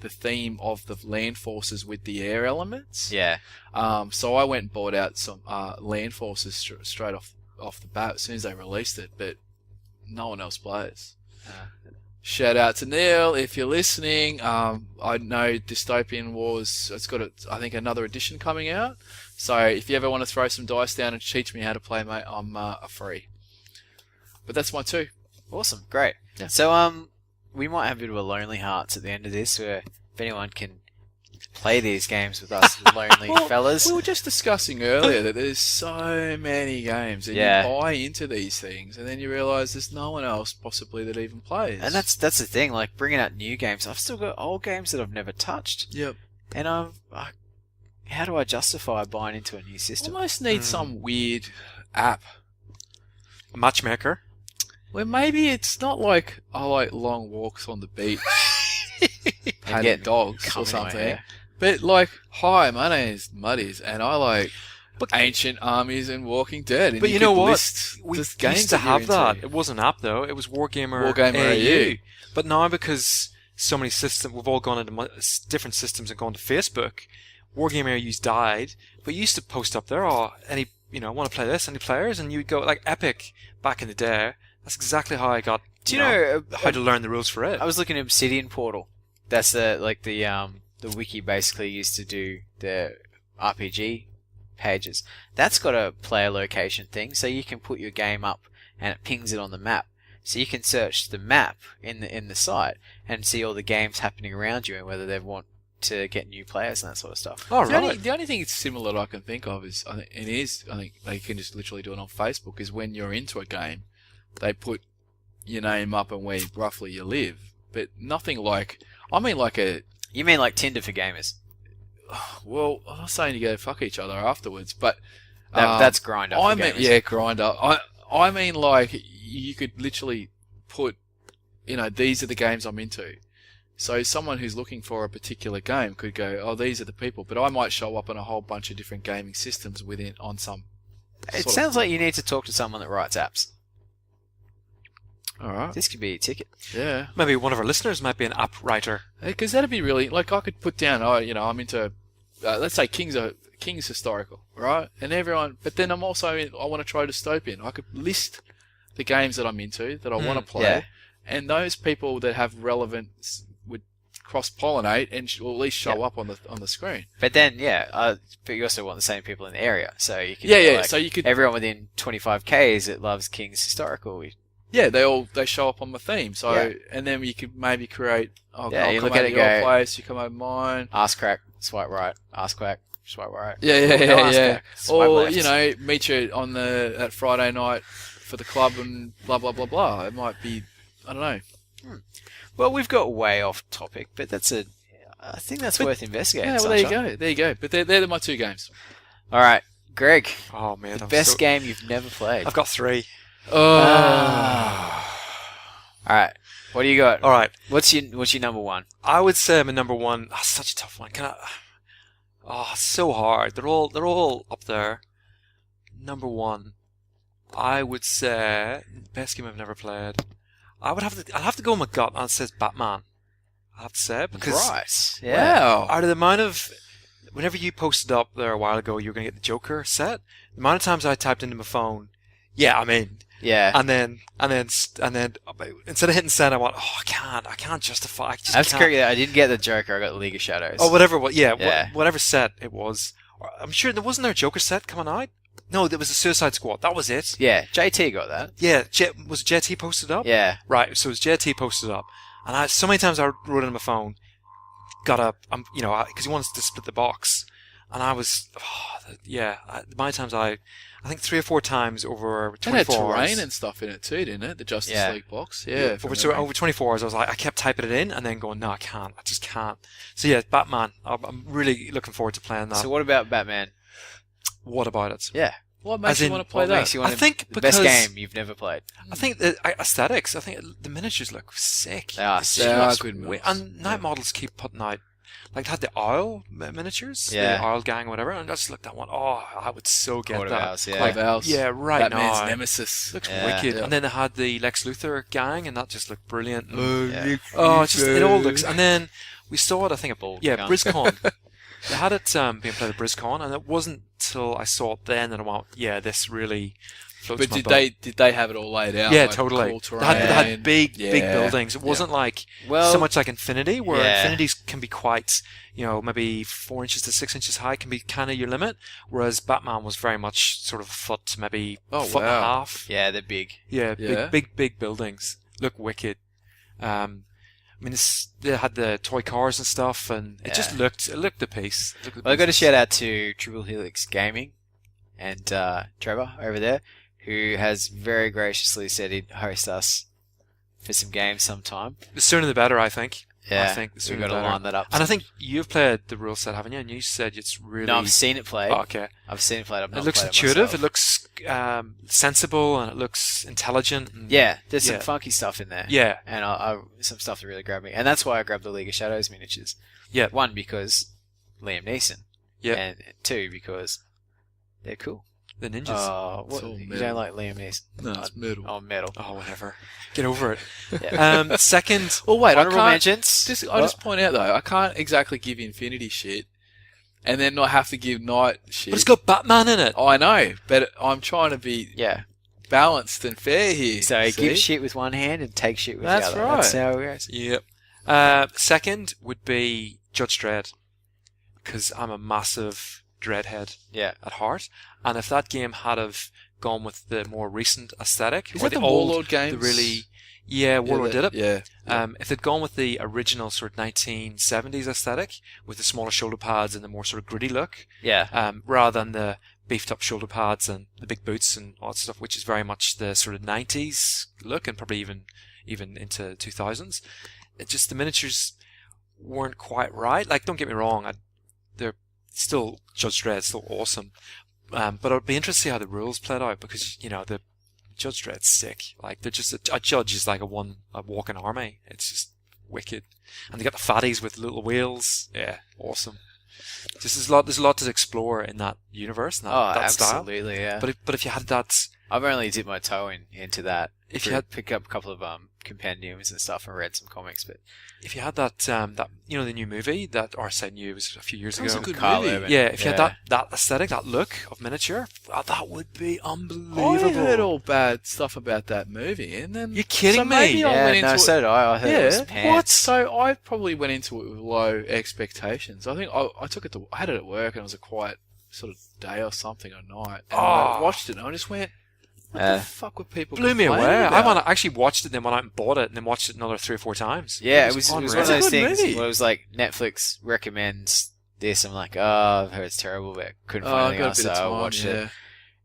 theme of the land forces with the air elements. Yeah. So I went and bought out some land forces straight off the bat as soon as they released it, but no one else plays. Shout out to Neil if you're listening. I know Dystopian Wars, it's got I think another edition coming out. So if you ever want to throw some dice down and teach me how to play, mate, I'm free. But that's my two. Awesome, great. Yeah. So we might have a bit of a Lonely Hearts at the end of this, where if anyone can play these games with us lonely fellas. We were just discussing earlier that there's so many games, and you buy into these things, and then you realise there's no one else possibly that even plays. And that's the thing, like bringing out new games. I've still got old games that I've never touched. Yep. And how do I justify buying into a new system? Almost need some weird app. A matchmaker. Well, maybe it's not like I like long walks on the beach, patting dogs or something. But like, hi, my name is Muddies, and I like ancient armies and Walking Dead. And but you know what? We used to have that. It wasn't an app though. It was Wargamer AU. But now because so many systems, we've all gone into different systems and gone to Facebook. Wargamer AU's died, but you used to post up there, want to play this? Any players? And you'd go like Epic back in the day. That's exactly how I got. Do you know how to learn the rules for it? I was looking at Obsidian Portal. That's the wiki basically used to do the RPG pages. That's got a player location thing, so you can put your game up and it pings it on the map. So you can search the map in the site and see all the games happening around you and whether they want to get new players and that sort of stuff. Oh, right. The only thing it's similar that I can think of is I think they can just literally do it on Facebook. Is when you're into a game, they put your name up and where roughly you live, but nothing like. You mean like Tinder for gamers? Well, I'm not saying you go fuck each other afterwards, but that's Grindr for gamers. Grindr. I mean, like, you could literally put, these are the games I'm into. So someone who's looking for a particular game could go, oh, these are the people, but I might show up on a whole bunch of different gaming systems on some. It sounds like you need to talk to someone that writes apps. All right. This could be a ticket. Yeah. Maybe one of our listeners might be an app writer. Because that'd be really, like, I could put down, I'm into, let's say King's historical, right? And everyone, but then I'm also, I want to try dystopian. I could list the games that I'm into, that I want to play, and those people that have relevance would cross-pollinate and will at least show up on the screen. But then, but you also want the same people in the area, so you could, so you could, everyone within 25Ks that loves King's historical. Yeah, they show up on the theme. So and then you could maybe create. You come look at it, your place, you come over mine. Ask crack, swipe right. Ask quack, swipe right. Yeah. Or left. Meet you on that Friday night for the club and blah blah blah blah. It might be, I don't know. Well, we've got way off topic, but I think that's worth investigating. Yeah, well, there you go. But they're my two games. All right, Greg, Oh man, the best game you've never played. I've got 3. All right, what do you got? All right, What's your number one? I would say my number one. Oh, such a tough one. Can I? Oh, so hard. They're all up there. Number one, I would say best game I've never played. I'll have to go with my gut, and it says Batman. I have to say because Right. Yeah. Wow. out of the amount of whenever you posted up there a while ago, you were going to get the Joker set. The amount of times I typed into my phone, yeah, I'm in. Yeah. And then instead of hitting send, I went, oh, I can't justify. I just That's can't. correct. I didn't get the Joker. I got the League of Shadows. Oh, whatever. Yeah, Yeah. whatever set it was. I'm sure there wasn't there a Joker set coming out. No, there was a Suicide Squad. That was it. Yeah. JT got that. Yeah, was JT posted up? Yeah. Right. So it was JT posted up, and so many times I wrote it on my phone, got up, because he wanted to split the box, and I was, my times I think 3 or 4 times over It had 24 terrain hours. and stuff in it too, didn't it? The Justice Yeah. League box. Yeah. Over 24 hours, I was like, I kept typing it in and then going, no, I can't. I just can't. So yeah, Batman. I'm really looking forward to playing that. So what about Batman? What about it? Yeah. What makes As you in, want to play What that? makes you want I think the best because- game you've never played? I think the aesthetics. I think the miniatures look sick. They are It's sick. They are just good wi- models. And night models keep putting out, like they had the Owl miniatures, Yeah. the Owl gang, or whatever. And I just looked at one. Oh, I would so get Court of that. Owls, yeah. Clive Owls. Yeah, right Batman's now. nemesis. Looks Yeah. wicked. Yeah. And then they had the Lex Luthor gang, and that just looked brilliant. Yeah. Oh, it's just it all looks. And then we saw it. I think Bald yeah, gun. BrizCon. They had it being played at BrizCon, and it wasn't till I saw it then that I went, yeah, this really floats But my boat. did they have it all laid out? Yeah, like totally. Cool They had terrain? big Yeah. buildings. It wasn't like Well- so much like Infinity, where Yeah. Infinities can be quite, maybe 4 inches to 6 inches high can be kind of your limit, whereas Batman was very much sort of a foot to maybe Oh, foot and a wow. half. Yeah, they're big. Yeah, Yeah. big buildings. Look wicked. I mean, they had the toy cars and stuff, and it just Yeah. looked a piece. Well, I got a shout out to Triple Helix Gaming and Trevor over there, who has very graciously said he'd host us for some games sometime. The sooner the better, I think. Yeah, I think the we've sooner got the to better. line that up. And I think you've played the rule set, haven't you? And you said it's really. No, I've seen it played. Oh, okay. I've seen it played. I've not It looks played intuitive. myself. It looks sensible, and it looks intelligent. And Yeah, there's some Yeah. funky stuff in there. Yeah. And some stuff that really grabbed me. And that's why I grabbed the League of Shadows miniatures. Yeah. One, because Liam Neeson. Yeah. And 2, because they're cool. The ninjas. Oh, what? all You metal. don't like Liam Neeson? No, it's metal. Oh, metal. Oh, whatever. Get over it. Yeah. Second. Well, wait, I Honorable can't. mentions. I'll just point out though, I can't exactly give Infinity shit, and then not have to give Night shit. But it's got Batman in it. Oh, I know, but I'm trying to be Yeah. balanced and fair here. So see? give shit with one hand and take shit with That's the other. right. That's how it goes. Yep. Second would be Judge Dredd, because I'm a massive Dreadhead Yeah. at heart, and if that game had have gone with the more recent aesthetic, Is or that the old, Warlord games? the really, yeah, Warlord did it. Yeah. If they'd gone with the original sort of 1970s aesthetic, with the smaller shoulder pads and the more sort of gritty look, Yeah. rather than the beefed up shoulder pads and the big boots and all that stuff, which is very much the sort of 90s look, and probably even into 2000s. It just, the miniatures weren't quite right. Like, don't get me wrong, they're still, Judge Dredd, still awesome. But I'd be interested to see how the rules played out, because, the Judge Dredd's sick. Like, they're just, a judge is like a walking army. It's just wicked. And they got the fatties with little wheels. Yeah, awesome. Just there's a lot to explore in that universe, and that style. absolutely, yeah. But if you had that, I've only dipped my toe into that. If you had- picked up a couple of compendiums and stuff and read some comics, but if you had that the new movie that, or I say new, it was a few years That was ago. a good Carl movie. Urban. Yeah, if you Yeah. had that aesthetic, that look of miniature, that would be I unbelievable. heard all bad stuff about that movie, and then You're kidding so maybe me? I yeah, went into no, it. so did I. I heard it was Yeah, pants. what? So I probably went into it with low expectations. I think I took it I had it at work, and it was a quiet sort of day or something or night. And I Oh. watched it, and I just went, "What Uh, the fuck were people?" Blew me complaining away. about? I actually watched it, then went out and bought it, and then watched it another 3 or 4 times. Yeah, it was unreal. one of It's a those good things movie. where it was like Netflix recommends this. I'm like, oh, I've heard it's terrible, but couldn't Oh, find I anything got a else, bit so of I time. watched Yeah. it.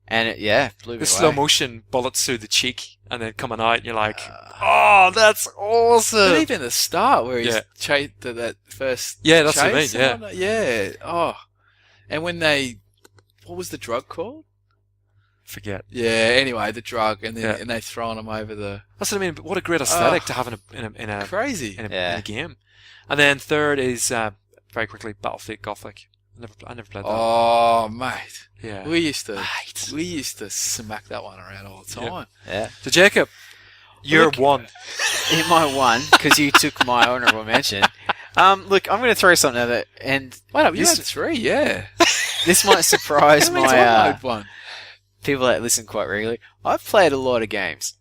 And it, blew me The away. slow motion bullets through the cheek, and then coming out, and you're like, oh, that's awesome. But even the start where he's Yeah. chased that first Yeah, that's what I chase mean, yeah. and whatnot, yeah. Oh, and when they what was the drug called? Forget. Yeah. Anyway, the drug, and then Yeah. and they throwing them over the That's what I mean. But what a great aesthetic to have in a crazy. in Yeah. a game. And then third is very quickly Battlefield Gothic. I never played that. Oh, mate. Yeah. We used to smack that one around all the Yeah. time. Yeah. So Jacob, you're Look- one. In my one, because you took my honourable mention. Look, I'm going to throw something at it, and Wait up, you This- had 3, yeah. this might surprise How many my download one? people that listen quite regularly. I've played a lot of games.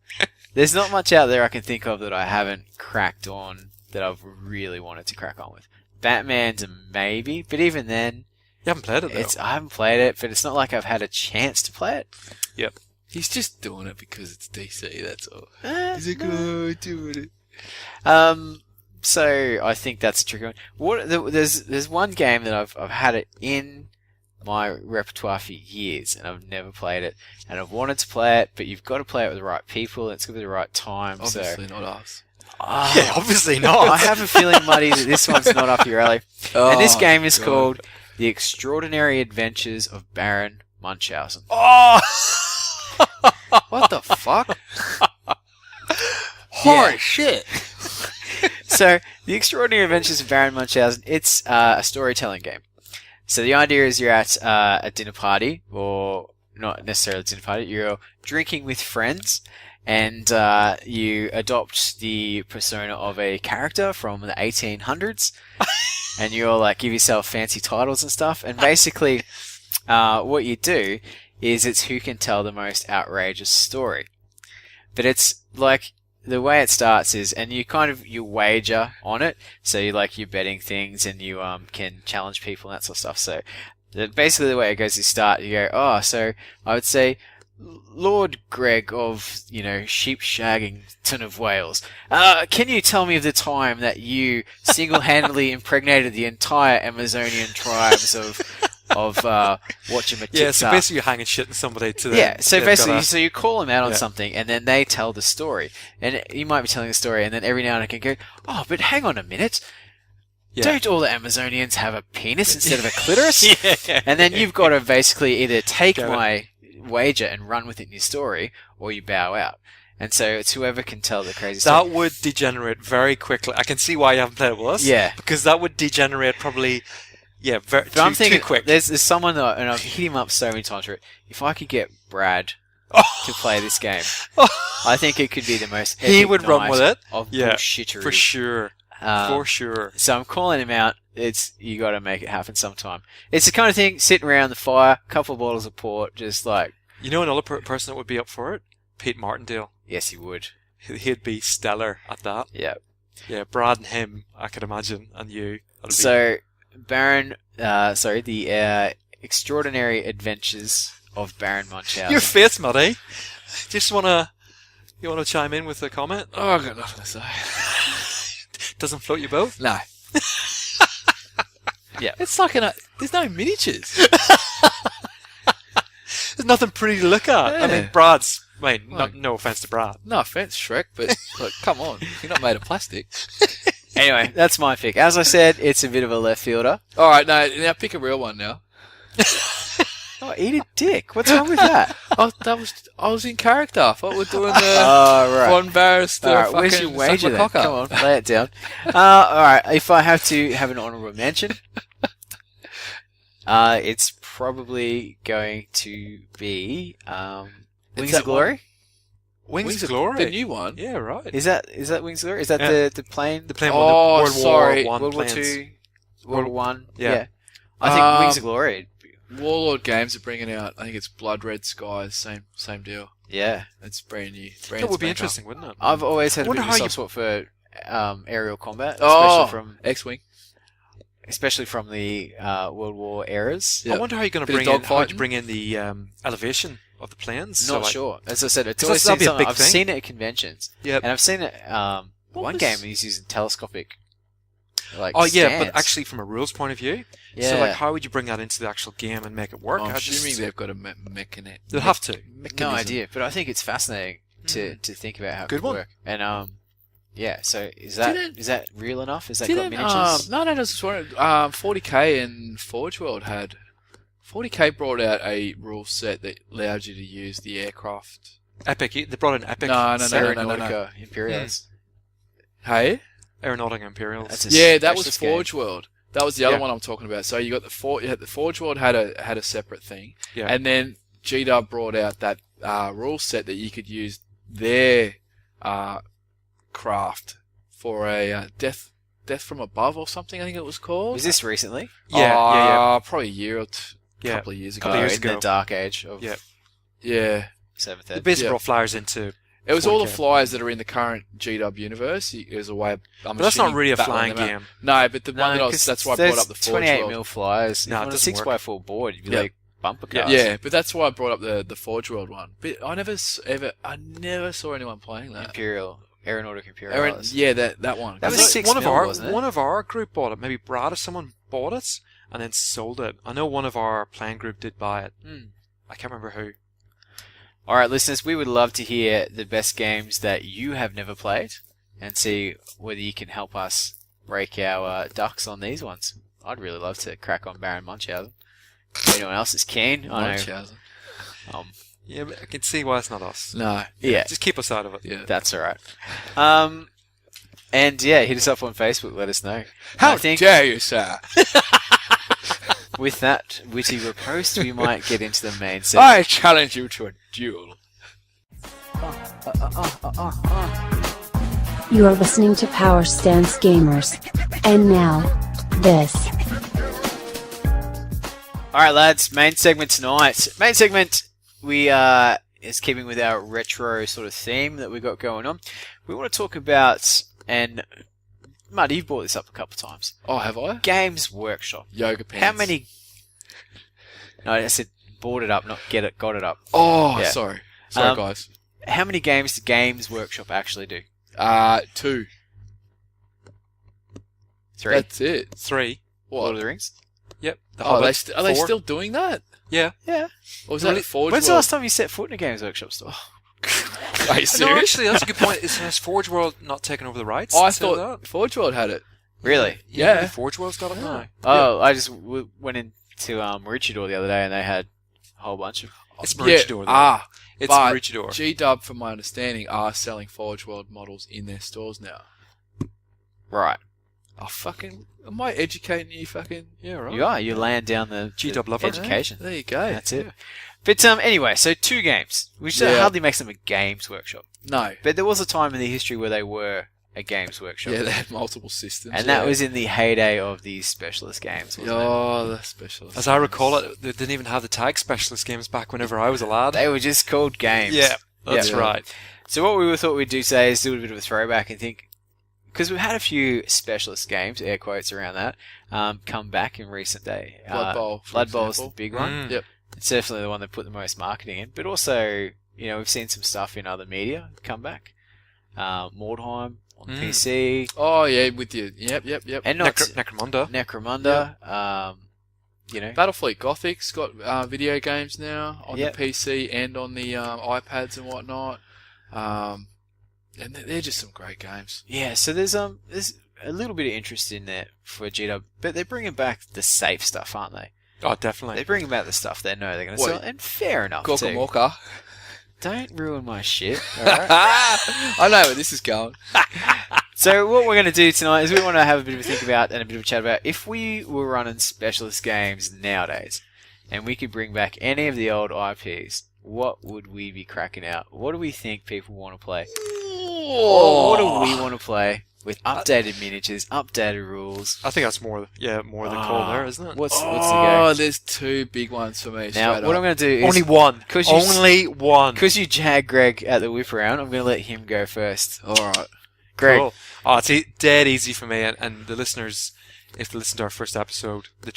There's not much out there I can think of that I haven't cracked on that I've really wanted to crack on with. Batman's a maybe, but even then, You haven't played it though. I haven't played it, but it's not like I've had a chance to play it. Yep. He's just doing it because it's DC, that's all. He's He's like, oh, doing it. So I think that's a tricky one. There's one game that I've had it in my repertoire for years, and I've never played it, and I've wanted to play it, but you've got to play it with the right people, and it's got to be the right time. Obviously not us. Yeah, obviously not. I have a feeling, Muddy, that this one's not up your alley. And this Oh, game is God. called The Extraordinary Adventures of Baron Munchausen. Oh! What the fuck? Yeah. shit. So, The Extraordinary Adventures of Baron Munchausen, it's a storytelling game. So the idea is you're at a dinner party, or not necessarily a dinner party, you're drinking with friends, and you adopt the persona of a character from the 1800s, and you all like give yourself fancy titles and stuff, and basically what you do is it's who can tell the most outrageous story. But it's like, the way it starts is, and you wager on it, so you're betting things, and you can challenge people and that sort of stuff. So basically the way it goes is you go, so I would say, Lord Greg of, Sheepshaggington of Wales, can you tell me of the time that you single-handedly impregnated the entire Amazonian tribes of whatchamajigsaw? Yeah, so basically you're hanging shit in somebody to the... Yeah, so they've basically, got so you call them out on Yeah. something, and then they tell the story. And you might be telling the story, and then every now and again go, oh, but hang on a minute. Yeah. Don't all the Amazonians have a penis instead of a clitoris? Yeah. And then you've got to basically either take Go my wager and run with it in your story, or you bow out. And so it's whoever can tell the crazy story. That would degenerate very quickly. I can see why you haven't played it with us. Yeah. Because that would degenerate probably... Yeah, very But I'm too thinking, quick. there's someone that, and I've hit him up so many times for it. If I could get Brad to play this game, I think it could be the most epic He would run night with it. of Yeah, bullshittery. for sure. For sure. So I'm calling him out. You got to make it happen sometime. It's the kind of thing, sitting around the fire, couple of bottles of port, just like, You know another person that would be up for it? Pete Martindale. yes, he would. He'd be stellar at that. Yeah. Yeah, Brad and him, I could imagine, and you. That'd be- So the Extraordinary Adventures of Baron Munchausen. Your face, Matty. Just you wanna chime in with a comment? Oh, I got nothing to say. Doesn't float your boat? No. Yeah. It's like there's no miniatures. There's nothing pretty to look at. I Yeah. mean, Brad's. Like- No offense to Brad. No offense, Shrek, but look, come on. You're not made of plastic. Anyway, that's my pick. As I said, it's a bit of a left fielder. All right, now pick a real one now. Oh, eat a dick. What's wrong with that? Oh, I was in character. I thought we were doing the Oh, right. Von Barrister. All right, where's your fucking wager suck my then? cock up. Come on, lay it down. All right, if I have to have an honourable mention, it's probably going to be Wings that of Glory. Wings of Glory. The new one. Yeah, right. Is that Wings of Glory? Is that Yeah. the plane? The plane Oh, World sorry. War One World War planes. Two, World War One. Yeah. I think Wings of Glory. Warlord Games are bringing out. I think it's Blood Red Skies. Same deal. Yeah, It's brand new. That would be interesting, wouldn't it? I've always had a Wonder bit of a how soft spot for aerial combat, Oh, especially X-wing. from the World War eras. Yeah. I wonder how you're going to Bit of bring in. How would dogfighting. you bring in the elevation of the planes? Not sure. As I said, it's 'Cause always that'd been be a something big I've thing. seen it at conventions, Yep. and I've seen it. One was- game he's using telescopic. Oh yeah, stands. but actually from a rules point of view, yeah. so like how would you bring that into the actual game and make it work? I'm I just- assuming they've got a mechanism. They'll have to. no idea, but I think it's fascinating to think about how it Good could one. work. And yeah. So is that real enough? Has that got Didn't, miniatures? no, just wondering. 40k and Forge World had 40k brought out a rule set that allowed you to use the aircraft. Epic. They brought an Epic. No. Aeronautica Imperials. Hey? Aeronautica Imperials. That's a Yeah, that was specialist game. Forge World. That was the other Yeah. one I'm talking about. So you got the Forge World had a separate thing, Yeah. and then GW brought out that rule set that you could use their craft for a death from above or something. I think it was called. Was this recently? Yeah. Probably a year or Yeah. couple of years ago. Couple of years in the ago. dark age of Yeah. Yeah. 7th They Ed. basically Yeah. brought flyers into. It was all the 40K. flyers that are in the current GW universe. There's a way. But that's not really a flying game. No, but the one that 'cause that's why I those brought up the Forge 28 World. mil flyers. No, No, it on a doesn't work. 6x4 board, you'd be Yeah. like bumper cars. Yeah, but that's why I brought up the Forge World one. But I never saw anyone playing that. Imperial. Aeronautic Imperial. Aaron, yeah, that one. That was I think 6 one of mil, our wasn't it? one of our group bought it. Maybe Brad or someone bought it and then sold it. I know one of our playing group did buy it. I can't remember who. All right, listeners, we would love to hear the best games that you have never played and see whether you can help us break our ducks on these ones. I'd really love to crack on Baron Munchausen. If anyone else is keen, I know. Munchausen. Yeah, but I can see why it's not us. No. Yeah, Just keep us out of it. Yeah. that's all right. And yeah, hit us up on Facebook. Let us know. How I think dare you, sir? with that witty riposte, we might get into the main segment. I challenge you to a duel. You are listening to Power Stance Gamers. And now, this. All right, lads. Main segment tonight. Main segment. We is keeping with our retro sort of theme that we got going on. We want to talk about, and Mud, you've brought this up a couple of times. Oh, have I? Games Workshop. Yoga pants. How many? No, I said bought it up, not got it up. Oh, Yeah. sorry, Um, guys. How many games do Games Workshop actually do? 2. 3. That's it. 3. Lord What? of the Rings. Yep. The Oh, Hobbit. are they 4. still doing that? Yeah. Yeah. Or was that Forge When's the World? last time you set foot in a Games Workshop store? Are you No, serious? actually, that's a good point. Has Forge World not taken over the rights? Oh, I to thought that? Forge World had it. Really? Yeah. maybe Forge World's got it now. Oh, I just went into Maroochydore the other day and they had a whole bunch of. It's Yeah. Maroochydore. though. It's but Maroochydore. G-Dub, from my understanding, are selling Forge World models in their stores now. Right. Oh, fucking... Am I educating you, fucking... Yeah, right. You are. You're laying down the G-Dub lover. education. There you go. That's it. But anyway, so 2 games, which Yeah. hardly makes them a Games Workshop. No. But there was a time in the history where they were a Games Workshop. Yeah, they had multiple systems. and yeah. that was in the heyday of these specialist games, wasn't Oh, the specialist. As I recall it, they didn't even have the tag specialist games back whenever I was a lad. it? They were just called games. Yeah, that's Yeah. right. So what we thought we'd do today is do a bit of a throwback and think, because we've had a few specialist games, air quotes around that, come back in recent day. Blood Bowl, for Blood Bowl's the example. big one. Mm. Yep. It's definitely the one that put the most marketing in. But also, we've seen some stuff in other media come back. Mordheim on Mm. PC. Oh, yeah, with you. Yep. And not Necromunda. Necromunda. Battlefleet Gothic's got video games now on Yep. the PC and on the iPads and whatnot. And they're just some great games. Yeah, so there's a little bit of interest in there for GW, but they're bringing back the safe stuff, aren't they? Oh, definitely. They're bringing back the stuff they know they're going to What? sell, and fair enough too. Gorkamorka. Don't ruin my shit. Alright? I know where this is going. So what we're going to do tonight is we want to have a bit of a think about and a bit of a chat about if we were running specialist games nowadays, and we could bring back any of the old IPs, what would we be cracking out? What do we think people want to play? Or what do we want to play with updated miniatures, updated rules? I think that's more the call there, isn't it? What's the Oh, go? there's 2 big ones for me. Now, straight what up. I'm going to do is Only one. 'cause you Only one. because you jag Greg at the whip around, I'm going to let him go first. All right. Greg, Cool. Oh, it's dead easy for me, and the listeners, if they listen to our first episode, the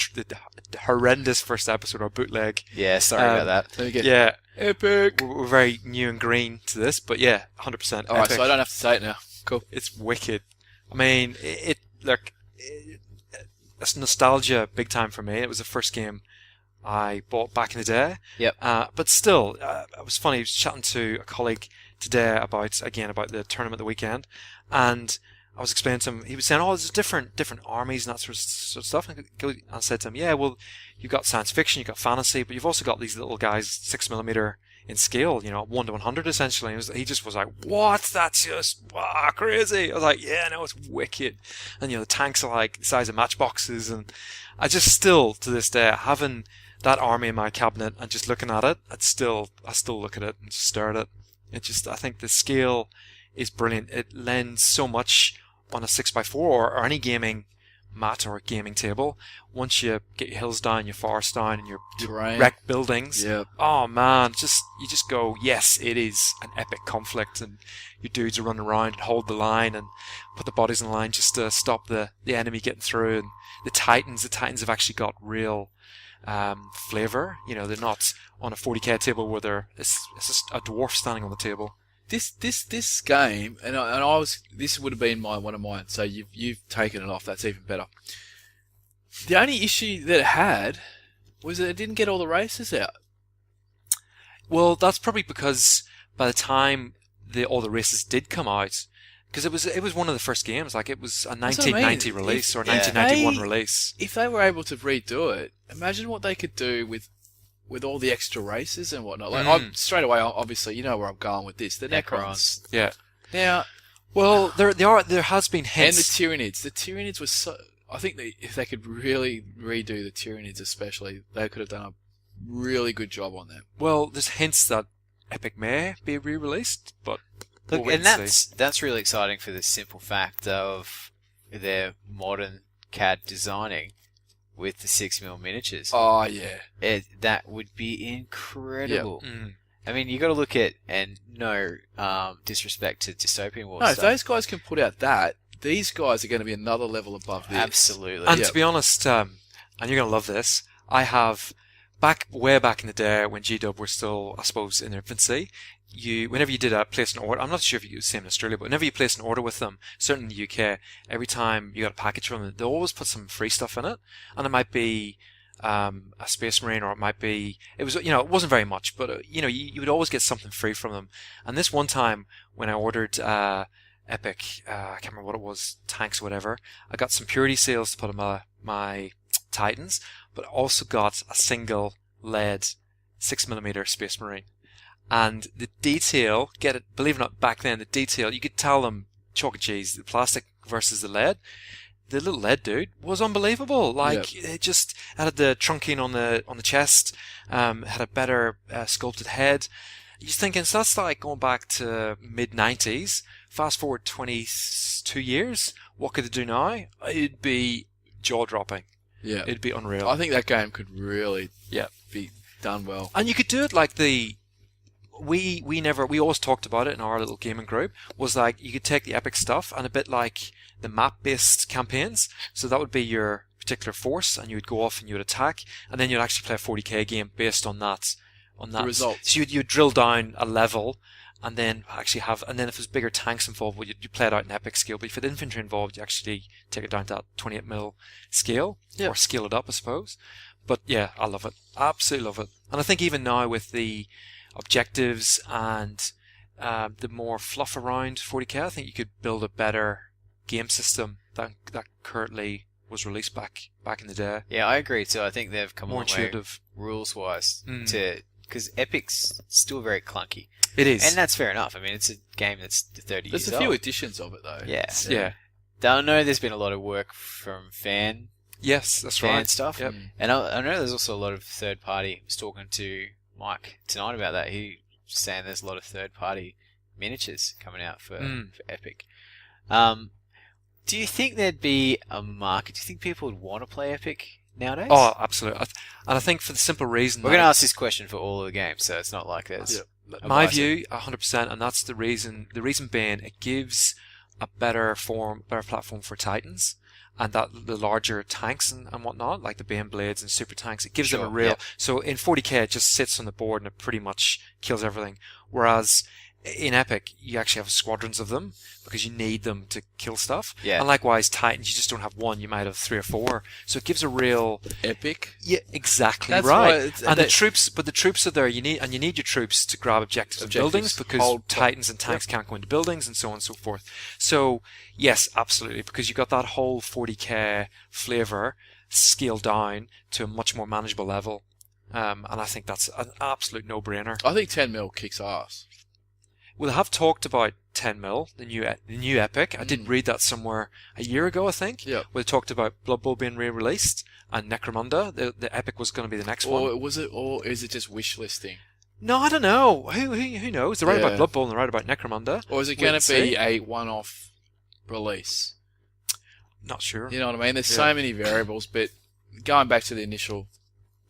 horrendous first episode, our bootleg. yeah, sorry about that. Let me get Yeah, epic. we're very new and green to this, but yeah, 100%. All right, epic. so I don't have to say it now. Cool. It's wicked. I mean, it's nostalgia big time for me. It was the first game I bought back in the day. Yep. But still, it was funny. I was chatting to a colleague today about the tournament the weekend, and I was explaining to him, he was saying, "Oh, there's different armies and that sort of stuff." And I said to him, "Yeah, well, you've got science fiction, you've got fantasy, but you've also got these little guys, 6mm in scale, 1 to 100 essentially." And he just was like, "What? That's just crazy!" I was like, "Yeah, no, it's wicked." And the tanks are like the size of matchboxes, and I just still to this day having that army in my cabinet and just looking at it, I still look at it and just stare at it. I think the scale is brilliant. It lends so much on a 6x4 or any gaming mat or gaming table. Once you get your hills down, your forests down, and your Terrain. wrecked buildings, Yep. oh man, you just go, yes, it is an epic conflict, and your dudes are running around and hold the line and put the bodies in line just to stop the enemy getting through. And the Titans have actually got real flavor. They're not on a 40k table where it's just a dwarf standing on the table. This game, and I was, this would have been one of mine. So you've taken it off. That's even better. The only issue that it had was that it didn't get all the races out. Well, that's probably because by the time all the races did come out, because it was one of the first games. Like, it was a 1990 release or a 1991 release. If they were able to redo it, imagine what they could do with all the extra races and whatnot. Like, straight away, obviously, you know where I'm going with this. The Necrons. Yeah. Now, well, there has been hints. And the Tyranids. The Tyranids were so. I think that if they could really redo the Tyranids, especially, they could have done a really good job on them. Well, there's hints that Epic may be re-released, but look, we'll and that's really exciting for the simple fact of their modern CAD designing with the 6mm miniatures. Oh yeah, that would be incredible. Yep. I mean, you got to look at, and no disrespect to Dystopian Wars. No, stuff. if those guys can put out that, these guys are going to be another level above this. Absolutely. And to be honest, and you're going to love this, I have way back in the day when GW were still, I suppose, in their infancy. Whenever you did place an order, I'm not sure if you do the same in Australia, but whenever you place an order with them, certainly in the UK, every time you got a package from them, they always put some free stuff in it, and it might be a Space Marine, or it might be, it wasn't very much, but you would always get something free from them. And this one time when I ordered Epic, I can't remember what it was, tanks or whatever, I got some purity seals to put on my Titans, but I also got a single lead 6mm Space Marine. And the detail, believe it or not, back then, the detail, you could tell them, chalk and cheese, the plastic versus the lead. The little lead dude was unbelievable. Like, it just had the trunking on the chest, had a better sculpted head. You're thinking, so that's like going back to mid-90s. Fast forward 22 years, what could they do now? It'd be jaw-dropping. Yeah. It'd be unreal. I think that game could really be done well. And you could do it like we always talked about it in our little gaming group, was like you could take the epic stuff and a bit like the map-based campaigns. So that would be your particular force, and you would go off and you would attack, and then you'd actually play a 40k game based on that. The results. So you'd drill down a level, and then and then if there's bigger tanks involved, well, you play it out in epic scale. But if there's infantry involved, you actually take it down to that 28mm scale, or scale it up, I suppose. But yeah, I love it. Absolutely love it. And I think even now with the objectives and the more fluff around 40k, I think you could build a better game system that currently was released back in the day. Yeah, I agree too. I think they've come More a long intuitive. way rules-wise because Epic's still very clunky. It is. And that's fair enough. I mean, it's a game that's 30 years There's old. a few editions of it, though. Yeah. Yeah. I know there's been a lot of work from Yes, that's fan right. stuff. Yep. And I know there's also a lot of third-party. I was talking to Mike tonight about that. He was saying there's a lot of third-party miniatures coming out for Epic. Do you think there'd be a market? Do you think people would want to play Epic nowadays? Oh, absolutely. And I think for the simple reason We're going to ask this question for all of the games, so it's not like there's... my view, 100%, and that's the reason. The reason being, it gives a better platform for Titans, and that the larger tanks and whatnot, like the Bane Blades and Super Tanks, it gives them a real... So in 40k, it just sits on the board and it pretty much kills everything. Whereas in Epic, you actually have squadrons of them because you need them to kill stuff. Yeah. And likewise, Titans, you just don't have one, you might have 3 or 4. So it gives a real... Epic. Yeah, exactly That's right. why it's- And the troops are there. You need your troops to grab objectives of buildings because Hold- Titans and tanks can't go into buildings and so on and so forth. So yes, absolutely, because you got that whole 40k flavor scaled down to a much more manageable level. And I think that's an absolute no-brainer. I think 10 mil kicks ass. We'll have talked about 10 mil, the new Epic. I did read that somewhere a year ago, I think. Yeah. We talked about Blood Bowl being re-released and Necromunda. The Epic was going to be the next one. Or is it just wish listing? No, I don't know. Who knows? They're right Yeah. about Blood Bowl and they're right about Necromunda. Or is it We'll going to be see. a one-off release? Not sure. You know what I mean? There's so many variables, but going back to the initial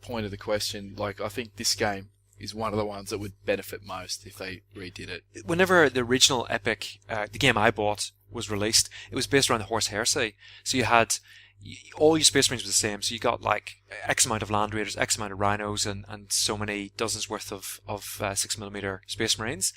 point of the question, like, I think this game is one of the ones that would benefit most if they redid it. Whenever the original Epic, the game I bought, was released, it was based around the Horse Heresy. So you had all your Space Marines were the same. So you got like X amount of Land Raiders, X amount of Rhinos, and so many dozens worth of 6mm Space Marines.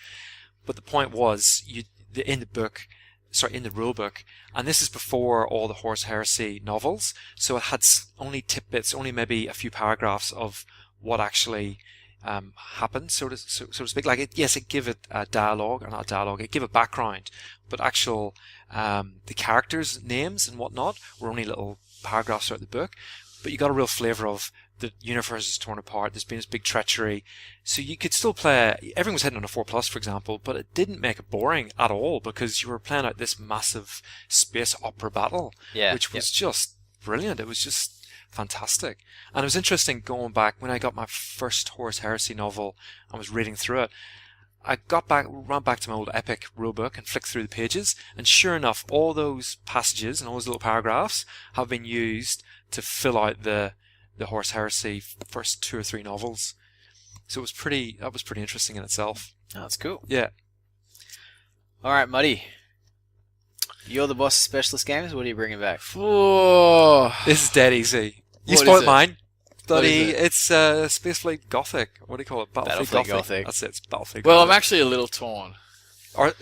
But the point was, in the rule book, and this is before all the Horse Heresy novels, so it had only tidbits, only maybe a few paragraphs of what actually happened, so to speak. Like, it gave it a dialogue, or not a dialogue, it gave it background, but actual the characters' names and whatnot were only little paragraphs throughout the book. But you got a real flavour of the universe is torn apart. There's been this big treachery, so you could still play. Everyone was hitting on a 4+, for example, but it didn't make it boring at all because you were playing out this massive space opera battle, which was just brilliant. It was just fantastic. And it was interesting going back when I got my first Horus Heresy novel and was reading through it. I ran back to my old Epic rulebook and flicked through the pages, and sure enough, all those passages and all those little paragraphs have been used to fill out the Horus Heresy first 2 or 3 novels. So that was pretty interesting in itself. Oh, that's cool. Yeah. All right, Muddy. You're the boss of Specialist Games. What are you bringing back? Oh, This is dead easy. You What spoiled is it? mine. What Bloody, is it? it's Spacefleet Gothic. What do you call it? Battlefield Gothic. That's it. It's Battlefield well, I'm Gothic. actually a little torn. Or,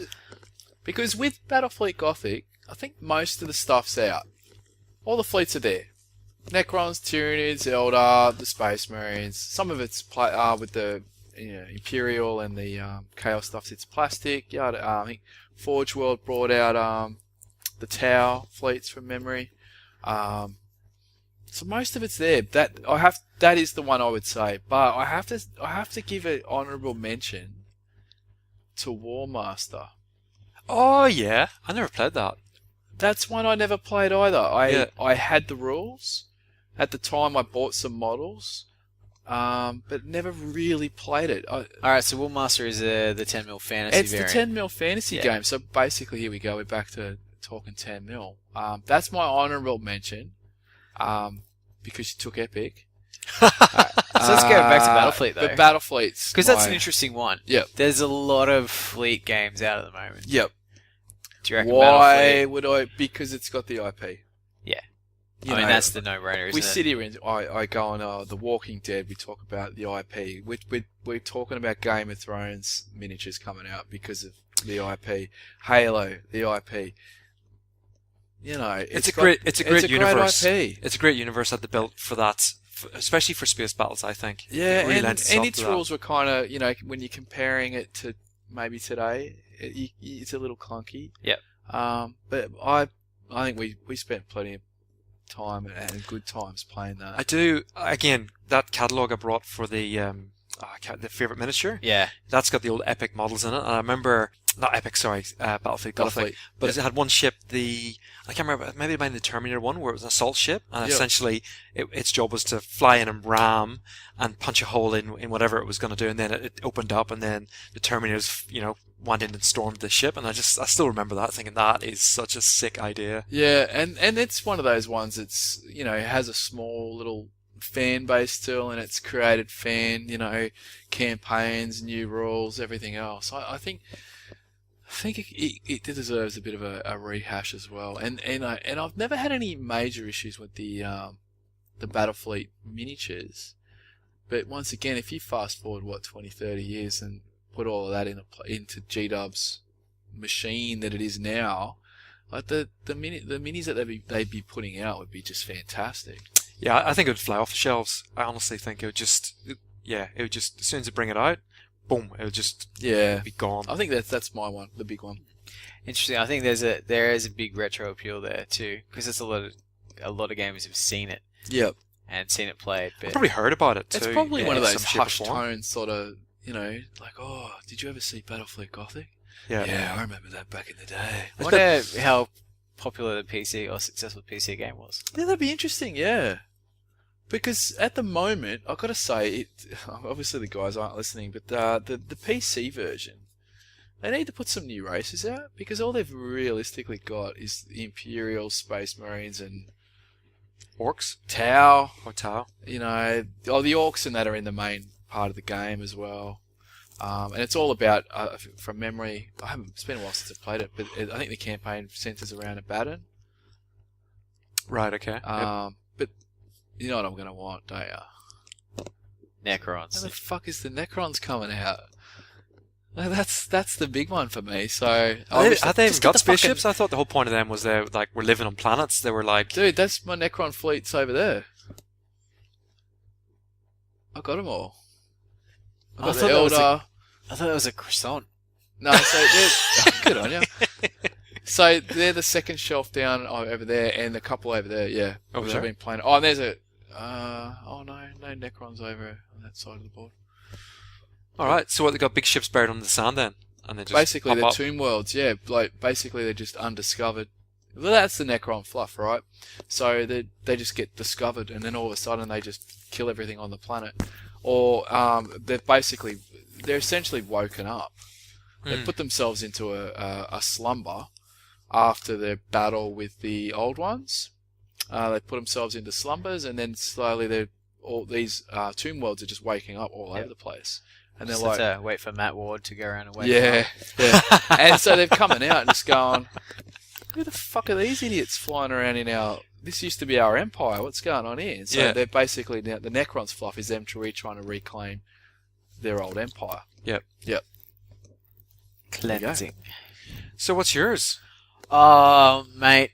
Because with Battlefleet Gothic, I think most of the stuff's out. All the fleets are there. Necrons, Tyranids, Eldar, the Space Marines. Some of it's with the Imperial and the Chaos stuff. It's plastic. I think Forge World brought out the Tau fleets from memory. So most of it's there. That is the one I would say. But I have to give an honourable mention to War Master. oh yeah, I never played that. That's one I never played either. I had the rules. At the time, I bought some models, but never really played it. All right, so Warmaster is the 10mm fantasy It's variant. the 10 mil fantasy game. So basically, here we go. We're back to talking 10 mil. That's my honourable mention because you took Epic. So let's go back to Battlefleet, though. But Battlefleet's Because that's my- an interesting one. Yep. There's a lot of fleet games out at the moment. Yep. Do you reckon Why Battlefleet? would I? Because it's got the IP. Yeah. You I mean, know, that's the no-brainer, we isn't sit here and I go on The Walking Dead. We talk about the IP. We're talking about Game of Thrones miniatures coming out because of the IP. Halo, the IP. You know, It's a great universe. Great IP. It's a great universe that they built for that, especially for space battles. I think. Yeah, It really and lends itself its to that. rules were kind of, when you're comparing it to maybe today, it's a little clunky. Yep. But I think we spent plenty of time and good times playing that. I do. Again, that catalogue I brought for the favorite miniature. Yeah. That's got the old Epic models in it, and I remember not Epic, sorry, Battlefield Gothic, but it had one ship. I can't remember. Maybe it might be the Terminator one, where it was an assault ship, and essentially its job was to fly in and ram and punch a hole in whatever it was going to do, and then it opened up, and then the Terminators, went in and stormed the ship, and I still remember that, thinking that is such a sick idea. Yeah, and it's one of those ones that's, it has a small little fan base still, and it's created fan, campaigns, new rules, everything else. I think it deserves a bit of a rehash as well. And I've never had any major issues with the Battlefleet miniatures. But once again, if you fast forward 20, 30 years, and put all of that into G-Dub's machine that it is now, like the minis that they'd be putting out would be just fantastic. Yeah, I think it would fly off the shelves. I honestly think it would just, as soon as they bring it out, boom, it would just be gone. I think that's my one, the big one. Interesting. I think there is a big retro appeal there too, because there's a lot of gamers have seen it. Yep. And seen it played. I've probably heard about it too. It's probably one of those some hushed tone sort of, like, oh, did you ever see Battlefleet Gothic? Yeah, I remember that back in the day. I wonder how popular the PC or successful PC game was. Yeah, that'd be interesting, yeah. Because at the moment, I've got to say, obviously the guys aren't listening, but the PC version, they need to put some new races out, because all they've realistically got is the Imperial, Space Marines, and Orcs? Tau. Or Tau. The Orcs and that are in the main part of the game as well. And it's all about, from memory, it's been a while since I've played it, but I think the campaign centers around Abaddon. Right, okay. But you know what I'm going to want, don't you? Necrons. How the fuck is the Necrons coming out? That's the big one for me. So have they even got spaceships? I thought the whole point of them was they were living on planets. They were like, dude, that's my Necron fleets over there. I got them all. I got the Elder. I thought it was a croissant. No, so good on you. So they're the second shelf down over there, and a couple over there. Yeah, which I've been playing. Oh, and there's no Necrons over on that side of the board. All right, so what, they got big ships buried under the sand then, and they just basically they're up. tomb worlds. Yeah, like basically they're just undiscovered. Well, that's the Necron fluff, right? So they just get discovered, and then all of a sudden they just kill everything on the planet, or they're essentially woken up. They put themselves into a slumber after their battle with the old ones. They put themselves into slumbers, and then slowly all these tomb worlds are just waking up all over the place. And they're Just like, wait for Matt Ward to go around and wake yeah, up. yeah. And so they're coming out and just going, who the fuck are these idiots flying around in our... This used to be our empire. What's going on here? So they're basically... Now, the Necrons fluff is them trying to reclaim their old empire. Yep. Cleansing. So what's yours? Oh, mate.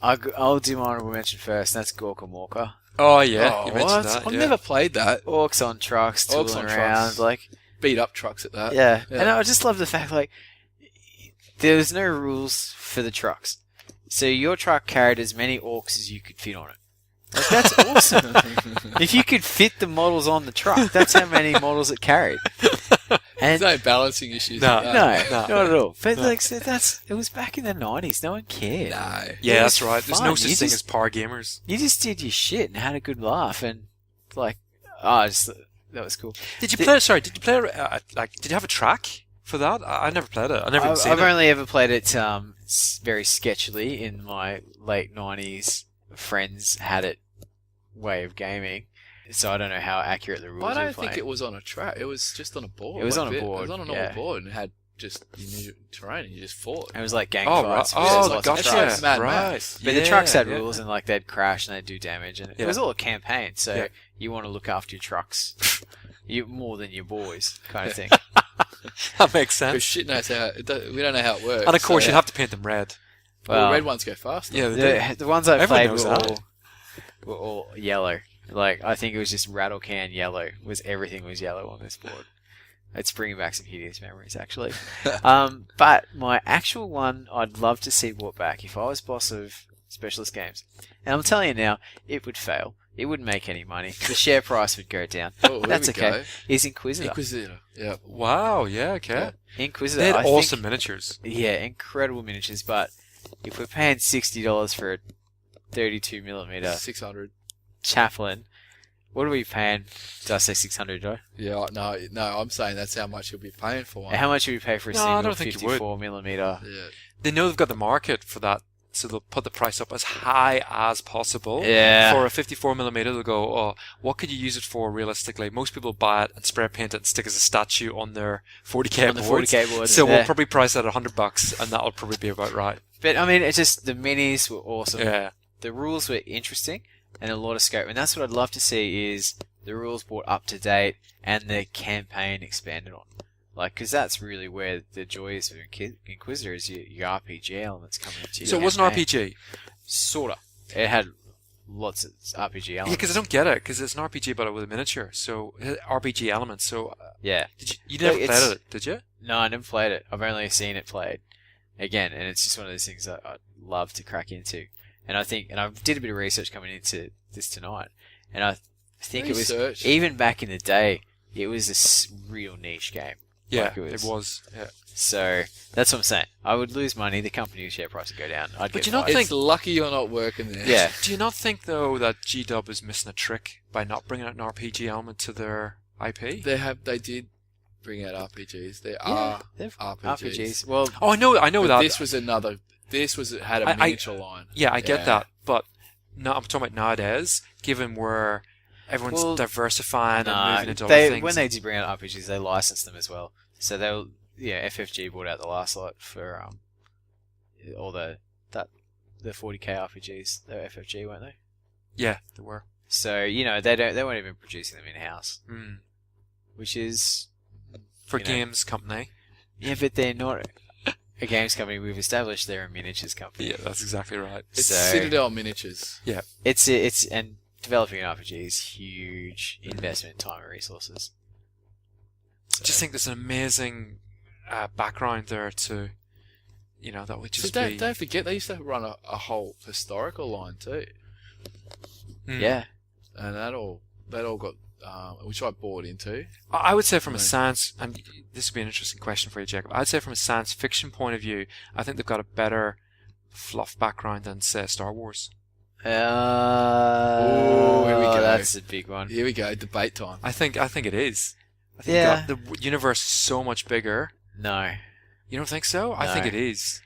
I'll do my honorable mention first. That's Gorka Morka. Oh, yeah. You mentioned that. I've never played that. Orcs on trucks, tooling around. Trucks. Beat up trucks at that. Yeah. And I just love the fact, there's no rules for the trucks. So your truck carried as many orcs as you could fit on it. That's awesome. If you could fit the models on the truck, that's how many models it carried. And There's no balancing issues. No, with that. not at all. But it was back in the 90s. No one cared. No. Yeah, that's right. There's no fun. such thing as power gamers. You just did your shit and had a good laugh, and that was cool. Did you play? Sorry, did you play? Did you have a track for that? I never played it. I've only ever played it very sketchily in my late 90s. Friends had it way of gaming, so I don't know how accurate the rules were. I don't think it was on a track. It was just on a board. It was on a board. It was on a normal board and it had just you knew terrain and you just fought. It was like gang fights. Gotcha. Right. But the trucks had rules and they'd crash and they'd do damage, and it was all a campaign. So you want to look after your trucks, more than your boys, kind of thing. That makes Because sense. shit knows how we don't know how it works. And of course, you'd have to paint them red. Well, red ones go faster. Yeah, the ones I Everyone played knows were all yellow. I think it was just rattle can yellow. Everything was yellow on this board. It's bringing back some hideous memories, actually. But my actual one, I'd love to see brought back if I was boss of Specialist Games. And I'm telling you now, it would fail. It wouldn't make any money. The share price would go down. Oh, That's okay. Go. Is Inquisitor. Yeah. Wow. Yeah. Okay. Inquisitor. They had I awesome think, miniatures. Yeah, incredible miniatures. But if we're paying $60 for a 32mm 600. Chaplain, what are we paying? Did I say 600, Joe? Yeah. No. I'm saying that's how much you'll be paying for one. And how much would we pay for a No, I single don't think you would. 54mm? Yeah. They know they've got the market for that, so they'll put the price up as high as possible. Yeah. For a 54mm, they'll go, oh, what could you use it for realistically? Most people buy it and spray paint it and stick as a statue on their 40k On the boards. 40k boards. So yeah. we'll probably price that at $100, and that'll probably be about right. But I mean, it's just the minis were awesome. Yeah. The rules were interesting and a lot of scope, and that's what I'd love to see is the rules brought up to date and the campaign expanded on. Like, because that's really where the joy is of Inquisitor, is your RPG elements coming into. So it was an RPG. Sorta. It had lots of RPG Yeah, elements. because I don't get it. Because it's an RPG, but with a miniature. So RPG elements. So Yeah. you never It's- played it, did you? No, I never played it. I've only seen it played. Again, and it's just one of those things that I'd love to crack into. And I did a bit of research coming into this tonight, and I think it was, even back in the day, it was a real niche game. Yeah, Like it was. Yeah. So that's what I'm saying. I would lose money, the company's share price would go down. I'd But get you not fired. It's lucky you're not working there. Yeah. Do you not think though that G-Dub is missing a trick by not bringing out an RPG element to their IP? They did bring out RPGs. There are they're RPGs. Well, Oh, I know But that. This had a miniature line. Yeah, I get that, but no, I'm talking about nowadays, given where everyone's diversifying and moving into other things. when they did bring out RPGs, they licensed them as well. So FFG bought out the last lot for all the 40k RPGs. They were FFG, weren't they? Yeah, they were. So they weren't even producing them in house, which is For games company. Yeah, but they're not a games company. We've established they're a miniatures company. Yeah, that's exactly right. It's So- Citadel Miniatures. Yeah. It's and developing an RPG is huge investment, time, and resources. I just think there's an amazing background there to, that would just be... Don't forget, they used to run a whole historical line too, Yeah, and that all got which I bought into. I would say from a Right. science, and this would be an interesting question for you, Jacob. I'd say from a science fiction point of view, I think they've got a better fluff background than, say, Star Wars. Here we go. That's a big one. Here we go, debate time. I think it is. I think Yeah. the universe is so much bigger. No, You don't think so? I No. think it is.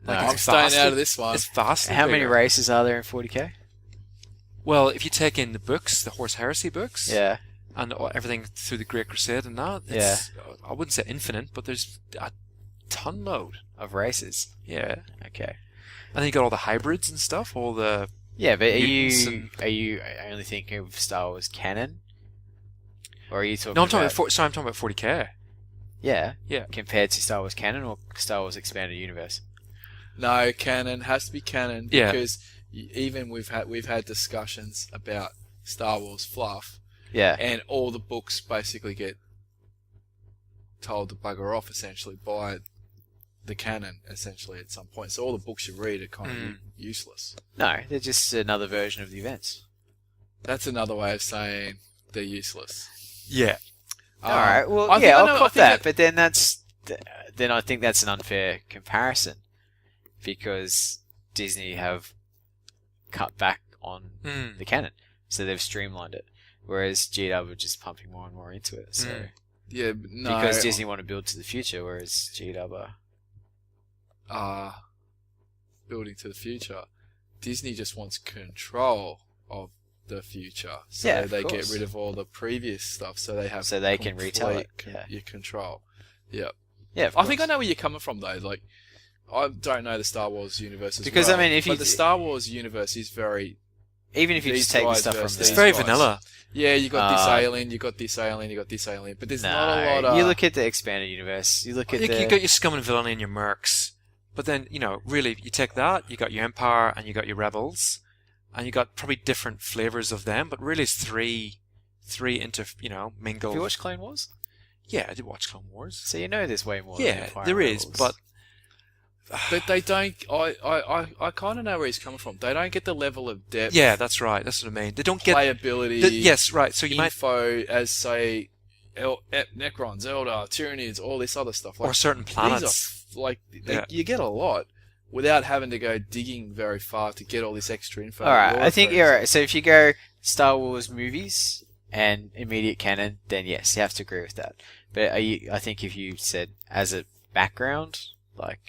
no. Like, I'm it's staying vastly- out of this one. It's vastly How many bigger. races are there in 40k? Well, if you take in the books, the Horse Heresy books, Yeah, and everything through the Great Crusade and that, it's, I wouldn't say infinite, but there's a ton load. of races. Yeah. Okay. And then you got all the hybrids and stuff, all the... Yeah, but Mutants are you only thinking of Star Wars canon, or are you talking? No, I'm talking about, about... I'm talking about 40k. Yeah, Yeah. compared to Star Wars canon or Star Wars expanded universe. No, canon has to be canon Yeah. because even we've had discussions about Star Wars fluff, Yeah, and all the books basically get told to bugger off essentially by the canon essentially at some point. So all the books you read are kind of useless. no, they're just another version of the events. That's another way of saying they're useless. Yeah. All right, well, I think- yeah, I I'll know- I cop think that, but then I think that's an unfair comparison because Disney have cut back on the canon, so they've streamlined it, whereas GW are just pumping more and more into it. So Yeah, but no. because Disney want to build to the future, whereas GW building to the future. Disney just wants control of the future, so Yeah, of they course. get rid of all the previous stuff, so they have So they can retell it, complete your control. Yeah, yeah, of I think I course. know where you're coming from though. Like, I don't know the Star Wars universe as Because, well, I mean, if but you- the Star Wars universe is very Even if you these just take the guys stuff from versus It's these the very guys. vanilla. Yeah, you got this Uh, alien, you got this alien, you got this alien, but there's not a lot No, of. you look at the expanded universe. You look at You the got your scum and villainy and your mercs. But then, really, you take that, you got your Empire and you got your Rebels, and you got probably different flavors of them, but really it's three mingled. Have you watched Clone Wars? Yeah, I did watch Clone Wars. So you know there's way more. than Yeah, Empire there and is, Rebels. but But they don't. I kind of know where he's coming from. They don't get the level of depth. yeah, that's right. That's what I mean. They don't get playability. yes, right. So you might info as say Necrons, Eldar, Tyranids, all this other stuff. or certain these planets. are like Yeah. you get a lot without having to go digging very far to get all this extra info. all right, Lore I think threads. you're right. So if you go Star Wars movies and immediate canon, then yes, you have to agree with that. But I think if you said as a background, like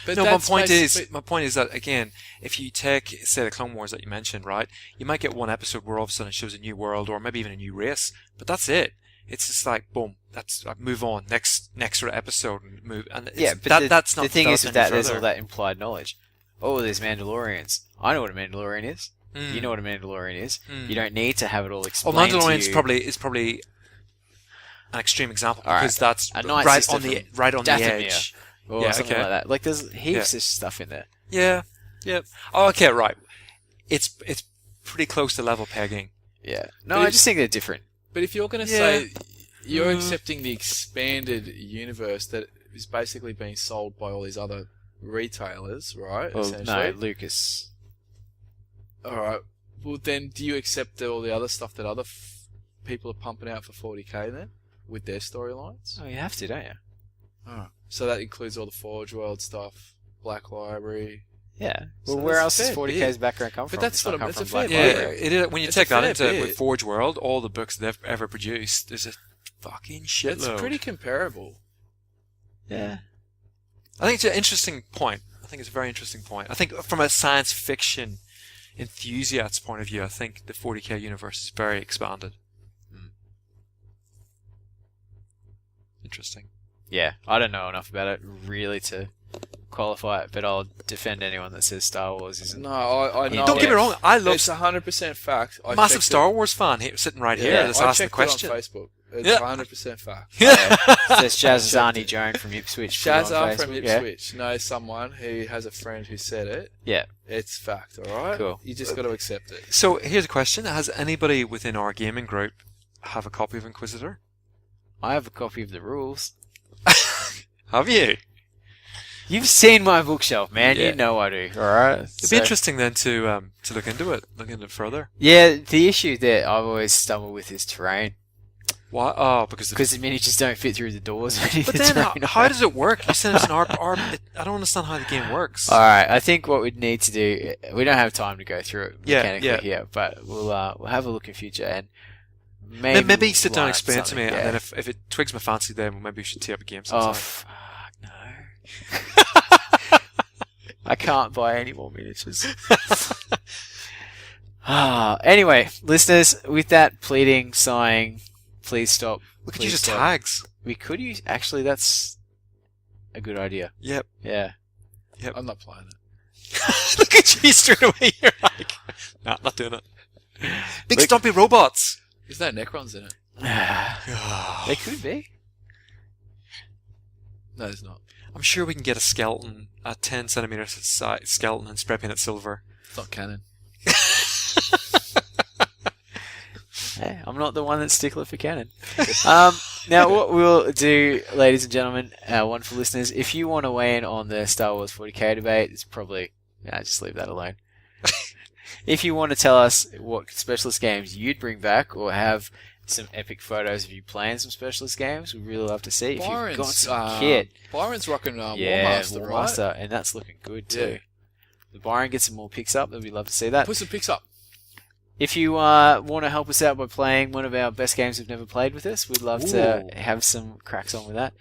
But No, my that's point basically- is that again, if you take say the Clone Wars that you mentioned, right, you might get one episode where all of a sudden it shows a new world or maybe even a new race, but that's it. It's just like boom, that's move on next sort of episode and move. And yeah, it's, but that's not the thing is developed with that. any There's all further. that implied knowledge. Oh, there's Mandalorians. I know what a Mandalorian is. Mm. You know what a Mandalorian is. Mm. You don't need to have it all Well, explained. Mandalorian's to you. probably an extreme example All right. because that's A night right sister on the from Dathomir. edge. Or Yeah, something okay. like that. Like, there's heaps of stuff in there. Yeah. Yep. Oh, okay. Right. It's pretty close to level pegging. Yeah. No, But I if- just think they're different. But if you're going to Yeah. say you're accepting the expanded universe that is basically being sold by all these other retailers, right? Well, no, essentially. Lucas. All right. Well, then, do you accept all the other stuff that other people are pumping out for 40k then, with their storylines? Oh, you have to, don't you? All right. So that includes all the Forge World stuff, Black Library. Yeah. So Well, where that's else does fair 40k's bit. background come But from? that's It's what not I'm- come it's a from Black fair bit. Library. It is, when you It's take a that fair into bit. with Forge World, all the books they've ever produced, there's a fucking shitload. It's pretty comparable. Yeah. I think it's an interesting point. I think it's a very interesting point. I think from a science fiction enthusiast's point of view, I think the 40k universe is very expanded. Interesting. Yeah. I don't know enough about it, really, to qualify it, but I'll defend anyone that says Star Wars isn't. No, I know. Don't get me wrong, I love It's 100% fact. I massive checked Star Wars fan here, sitting right here. Yeah, Let's I ask the checked question. it on Facebook. It's Yeah. 100% fact. Says Shazazani Joan from Ipswich. put it on Shazza from Facebook, yeah? Ipswich knows someone who has a friend who said it. Yeah. It's fact, alright? Cool. You just got to accept it. So here's a question: has anybody within our gaming group have a copy of Inquisitor? I have a copy of the rules. Have you? You've seen my bookshelf, man. Yeah. You know I do. All right. It'd be interesting then to look into it further. Yeah, the issue that I've always stumbled with is terrain, Why? Oh, because because the miniatures don't fit through the doors. But then, how does it work? You said it's an art. I don't understand how the game works. All right, I think what we'd need to do. We don't have time to go through it Yeah, mechanically yeah. here, but we'll have a look in future and Maybe sit down and line up explain it to me, something, and then yeah. if it twigs my fancy, then maybe we should tee up a game Oh sometime. fuck no! I can't buy any more miniatures. Anyway, listeners, with that pleading, sighing, please stop. We could please use stop. tags. We could use. Actually, that's a good idea. Yep. Yeah. I'm not playing it. Look at you straight away. You're like, nah, not doing it. Big Look- stumpy robots. There's no Necrons in it. They could be. No, there's not. I'm sure we can get a skeleton, a 10 centimeters size skeleton, and spray paint it silver. It's not canon. Hey, I'm not the one that's stickler for canon. Now, what we'll do, ladies and gentlemen, our wonderful listeners, if you want to weigh in on the Star Wars 40k debate, it's probably... just leave that alone. If you want to tell us what specialist games you'd bring back, or have some epic photos of you playing some specialist games, we'd really love to see. If you've got some kit... Byron's rocking yeah, Warmaster, right? Warmaster, and that's looking good too. Yeah. The Byron gets some more picks up, then we'd love to see that. Put some pics up. If you want to help us out by playing one of our best games we've never played with us, we'd love to Ooh. have some cracks on with that.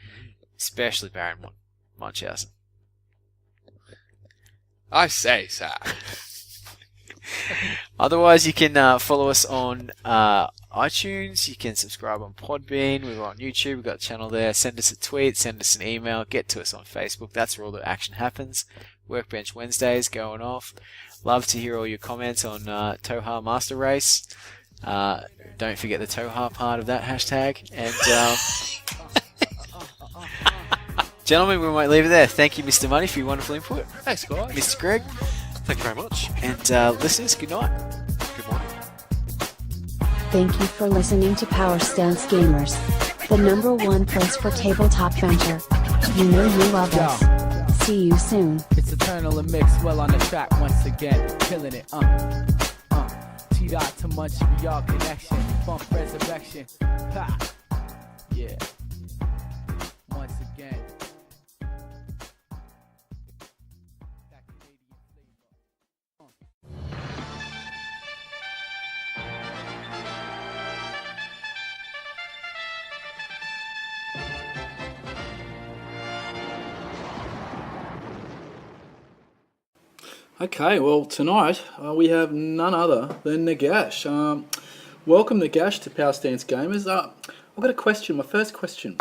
Especially Baron Munchausen. I say so. Otherwise, you can follow us on iTunes. You can subscribe on Podbean. We're on YouTube. We've got a channel there. Send us a tweet. Send us an email. Get to us on Facebook. That's where all the action happens. Workbench Wednesdays going off. Love to hear all your comments on Toha Master Race. Don't forget the Toha part of that hashtag. And gentlemen, we might leave it there. Thank you, Mr. Money, for your wonderful input. Thanks, guys. Mr. Greg, Thank you very much. and listeners, good night. Good morning. Thank you for listening to Power Stance Gamers, the #1 place for tabletop venture. You know you love us. See you soon. It's Eternal and Mix well on the track once again, killing it, T-Dot to Munch, VR connection, bump resurrection, ha, yeah, once again. That Canadian flavor. Okay, well, tonight we have none other than Nagash. Welcome, Nagash, to Power Stance Gamers. I've got a question, my first question.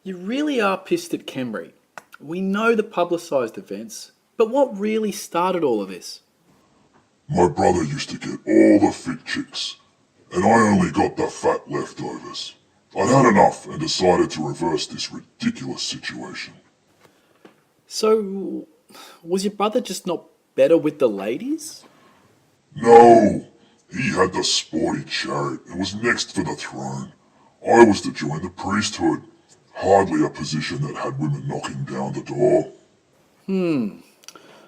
You really are pissed at Khemri. We know the publicised events, but what really started all of this? My brother used to get all the fit chicks, and I only got the fat leftovers. I'd had enough and decided to reverse this ridiculous situation. So, was your brother just not better with the ladies? No! He had the sporty chariot and was next for the throne. I was to join the priesthood. Hardly a position that had women knocking down the door.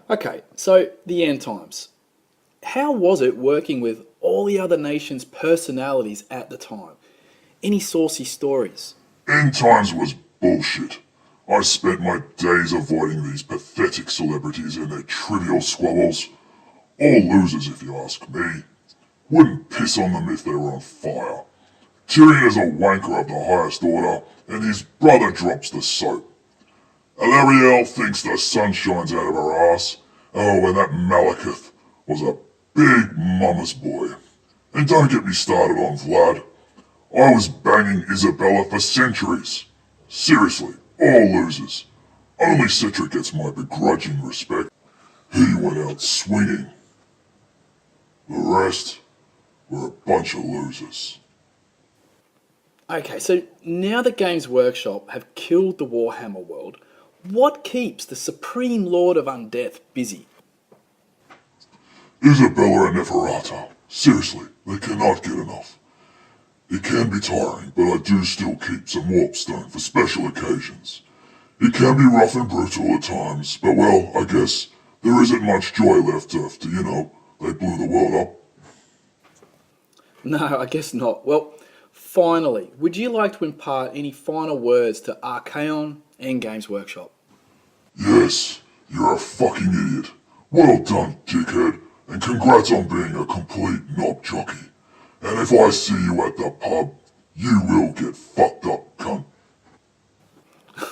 Okay, so the end times. How was it working with all the other nations' personalities at the time? Any saucy stories? End times was bullshit. I spent my days avoiding these pathetic celebrities and their trivial squabbles. All losers if you ask me. Wouldn't piss on them if they were on fire. Tyrion is a wanker of the highest order, and his brother drops the soap. Alarielle thinks the sun shines out of her ass. Oh, and that Malekith was a big mama's boy. And don't get me started on Vlad. I was banging Isabella for centuries. Seriously, all losers. Only Cedric gets my begrudging respect. He went out swinging. The rest were a bunch of losers. Okay, so now that Games Workshop have killed the Warhammer world, what keeps the Supreme Lord of Undeath busy? Isabella and Neferata. Seriously, they cannot get enough. It can be tiring, but I do still keep some warpstone for special occasions. It can be rough and brutal at times, but well, I guess there isn't much joy left after, they blew the world up. No, I guess not. Well, finally, would you like to impart any final words to Archaon and Games Workshop? Yes, you're a fucking idiot. Well done, dickhead, and congrats on being a complete knob jockey. And if I see you at the pub, you will get fucked up, cunt.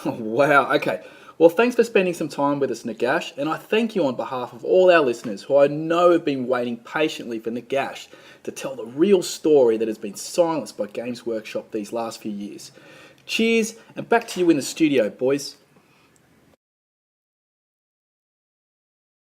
Wow, okay. Well, thanks for spending some time with us, Nagash, and I thank you on behalf of all our listeners who I know have been waiting patiently for Nagash to tell the real story that has been silenced by Games Workshop these last few years. Cheers, and back to you in the studio, boys.